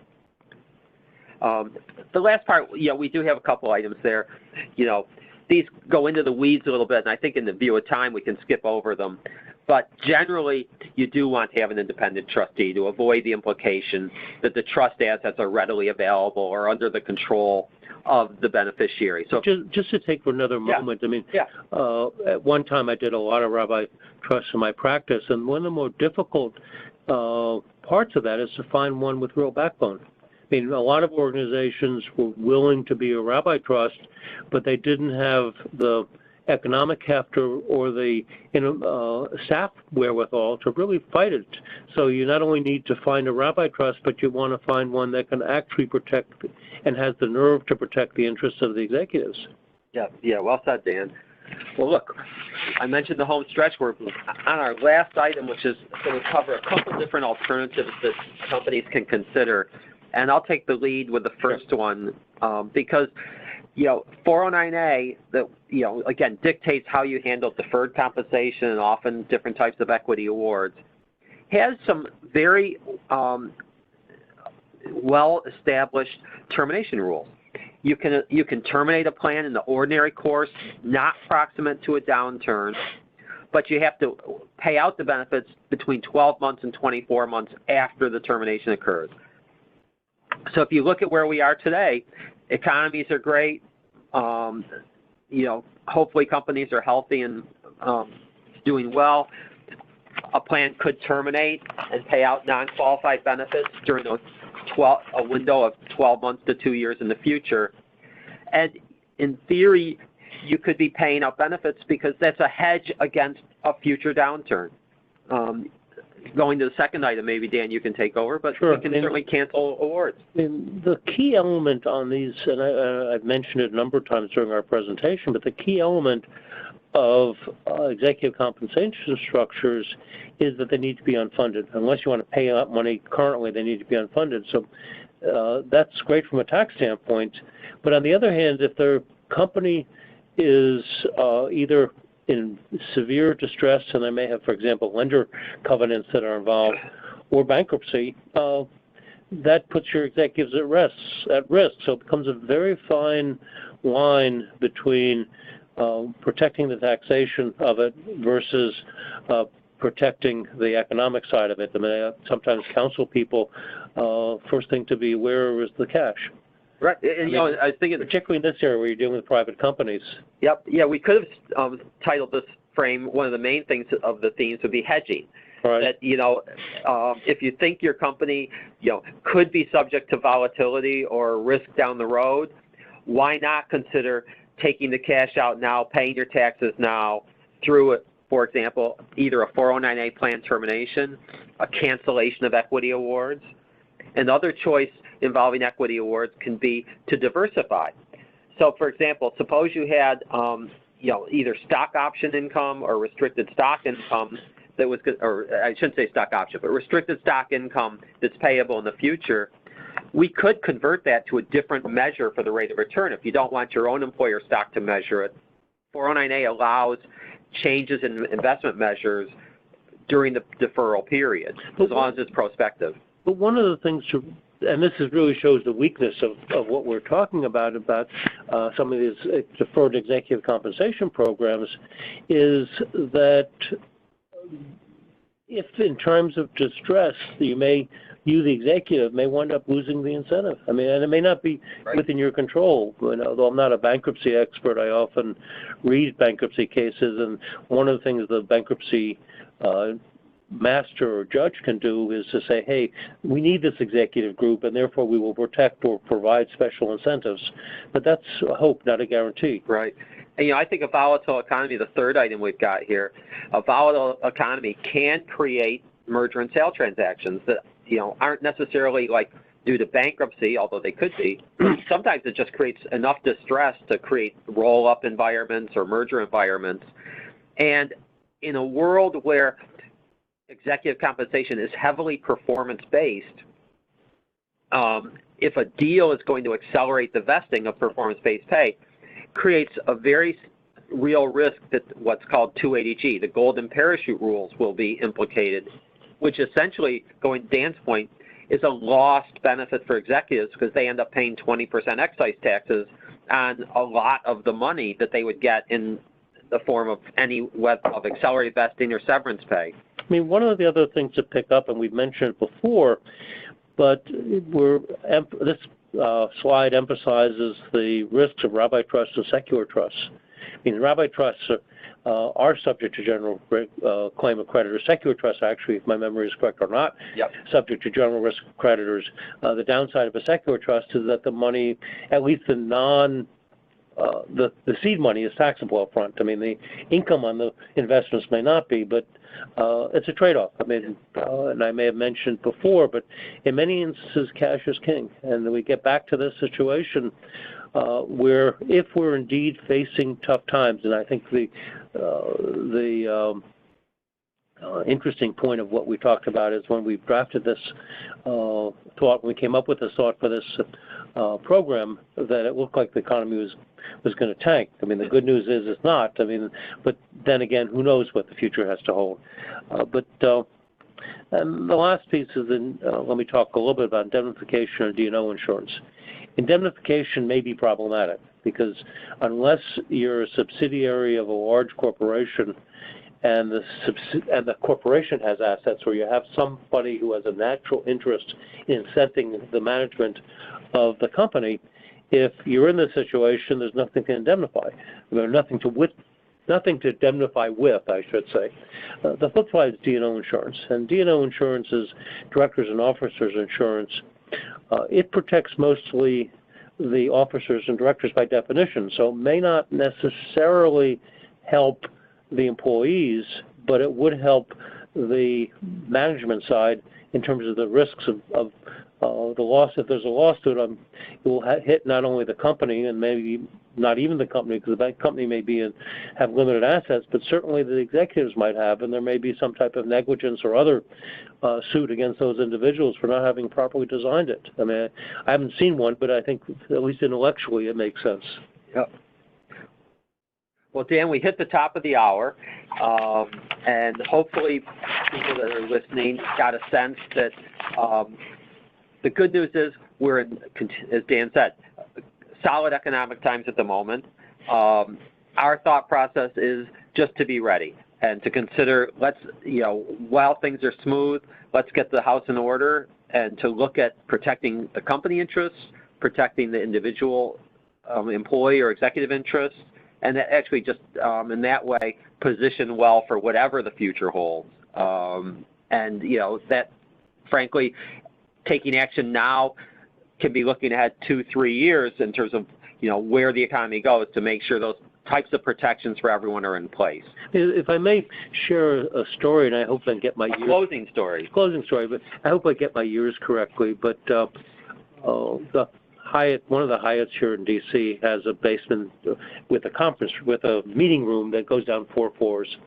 The last part, we do have a couple items there. These go into the weeds a little bit, and I think in the view of time we can skip over them. But generally, you do want to have an independent trustee to avoid the implication that the trust assets are readily available or under the control of the beneficiary. So just to take for another moment, I mean, at one time I did a lot of rabbi trusts in my practice, and one of the more difficult parts of that is to find one with real backbone. I mean, a lot of organizations were willing to be a rabbi trust, but they didn't have the economic heft or the staff wherewithal to really fight it. So you not only need to find a rabbi trust, but you want to find one that can actually protect and has the nerve to protect the interests of the executives. Yeah, well said, Dan. Well, look, I mentioned the home stretch. We're on our last item, which is going to cover a couple different alternatives that companies can consider. And I'll take the lead with the first one because 409A, again, dictates how you handle deferred compensation and often different types of equity awards. has some very well-established termination rules. You can terminate a plan in the ordinary course, not proximate to a downturn, but you have to pay out the benefits between 12 months and 24 months after the termination occurs. So if you look at where we are today, economies are great. Hopefully companies are healthy and doing well. A plan could terminate and pay out non-qualified benefits during a window of 12 months to 2 years in the future. And in theory, you could be paying out benefits because that's a hedge against a future downturn. Going to the second item, maybe, Dan, you can take over, but sure. We can certainly cancel awards. The key element on these, and I've mentioned it a number of times during our presentation, but the key element of executive compensation structures is that they need to be unfunded. Unless you want to pay out money currently, they need to be unfunded. So that's great from a tax standpoint. But on the other hand, if their company is either in severe distress, and they may have, for example, lender covenants that are involved, or bankruptcy, that puts your executives at risk. So it becomes a very fine line between protecting the taxation of it versus protecting the economic side of it. I mean, I sometimes counsel people, first thing to be aware is the cash. Right, and I was thinking, particularly in this area where you're dealing with private companies. Yep, yeah, we could have titled this frame, one of the main things of the themes would be hedging. Right. That, if you think your company, could be subject to volatility or risk down the road, why not consider taking the cash out now, paying your taxes now through, for example, either a 409A plan termination, a cancellation of equity awards. Another choice involving equity awards can be to diversify. So, for example, suppose you had, either stock option income or restricted stock income that was, or I shouldn't say stock option, but restricted stock income that's payable in the future. We could convert that to a different measure for the rate of return. If you don't want your own employer stock to measure it, 409A allows changes in investment measures during the deferral period, as long as it's prospective. But one of the things and this really shows the weakness of what we're talking about some of these deferred executive compensation programs, is that if in times of distress, you, the executive, may wind up losing the incentive. I mean, and it may not be within your control. Although I'm not a bankruptcy expert, I often read bankruptcy cases, and one of the things the bankruptcy master or judge can do is to say, hey, we need this executive group, and therefore we will protect or provide special incentives. But that's a hope, not a guarantee. Right. And, I think a volatile economy, the third item we've got here, a volatile economy can create merger and sale transactions that, aren't necessarily due to bankruptcy, although they could be. Sometimes it just creates enough distress to create roll-up environments or merger environments. And in a world where executive compensation is heavily performance-based, if a deal is going to accelerate the vesting of performance-based pay, creates a very real risk that what's called 280G, the golden parachute rules, will be implicated, which essentially, going to Dan's point, is a lost benefit for executives because they end up paying 20% excise taxes on a lot of the money that they would get in the form of any web of accelerated vesting or severance pay. I mean, one of the other things to pick up, and we've mentioned it before, but this slide emphasizes the risks of Rabbi Trusts and secular trusts. I mean, Rabbi Trusts are subject to general claim of creditors. Secular trusts, actually, if my memory is correct, are not subject to general risk of creditors. The downside of a secular trust is that the money, at least the the seed money, is taxable up front. I mean, the income on the investments may not be, but it's a trade-off. I mean, and I may have mentioned before, but in many instances, cash is king. And we get back to this situation where if we're indeed facing tough times, and I think the interesting point of what we talked about is when we drafted this thought, when we came up with this thought for this program, that it looked like the economy was going to tank. I mean, the good news is it's not. I mean, but then again, who knows what the future has to hold. But And the last piece is, let me talk a little bit about indemnification and D&O insurance. Indemnification may be problematic because unless you're a subsidiary of a large corporation and the corporation has assets, or you have somebody who has a natural interest in incenting the management of the company, if you're in this situation, there's nothing to indemnify. There's nothing to indemnify with, I should say. The flip side is D&O insurance, and D&O insurance is directors and officers insurance. It protects mostly the officers and directors by definition, so it may not necessarily help the employees, but it would help the management side in terms of the risks of the loss. If there's a lawsuit, it will hit not only the company and maybe not even the company, because the company may have limited assets, but certainly the executives might have, and there may be some type of negligence or other suit against those individuals for not having properly designed it. I mean, I haven't seen one, but I think at least intellectually it makes sense. Yep. Well, Dan, we hit the top of the hour, and hopefully people that are listening got a sense that the good news is we're in, as Dan said, solid economic times at the moment. Our thought process is just to be ready and to consider, while things are smooth, let's get the house in order and to look at protecting the company interests, protecting the individual employee or executive interests, and actually just in that way position well for whatever the future holds. And that frankly, taking action now can be looking ahead 2-3 years in terms of where the economy goes to make sure those types of protections for everyone are in place. If I may share a story, and I hope I get my years. Closing story, but I hope I get my years correctly. But the Hyatt, one of the Hyatts here in D.C. has a basement with a meeting room that goes down 4 floors.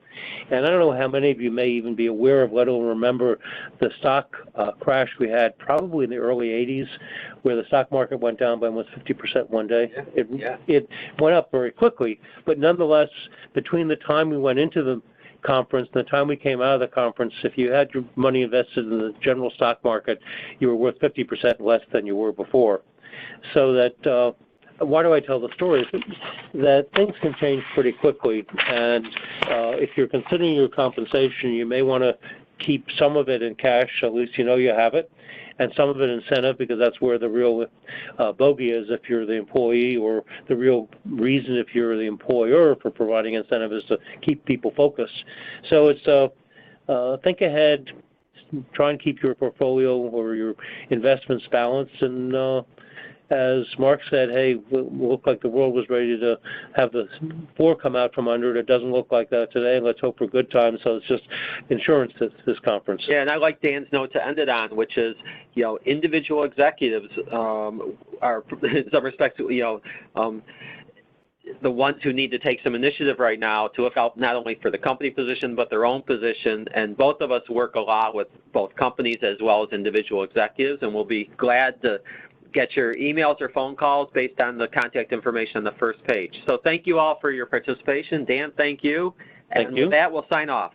And I don't know how many of you may even be aware of, let alone remember the stock crash we had probably in the early 80s, where the stock market went down by almost 50% one day. It went up very quickly, but nonetheless, between the time we went into the conference and the time we came out of the conference, if you had your money invested in the general stock market, you were worth 50% less than you were before. So that, why do I tell the story? That things can change pretty quickly, and if you're considering your compensation, you may want to keep some of it in cash, at least you have it, and some of it incentive, because that's where the real bogey is if you're the employee, or the real reason if you're the employer for providing incentive is to keep people focused. So it's think ahead, try and keep your portfolio or your investments balanced, and as Mark said, hey, it looked like the world was ready to have the floor come out from under it. It doesn't look like that today. Let's hope for good times. So it's just insurance this conference. Yeah, and I like Dan's note to end it on, which is, individual executives are, in some respects, the ones who need to take some initiative right now to look out not only for the company position, but their own position. And both of us work a lot with both companies as well as individual executives, and we'll be glad to get your emails or phone calls based on the contact information on the first page. So thank you all for your participation. Dan, thank you. And with that, we'll sign off.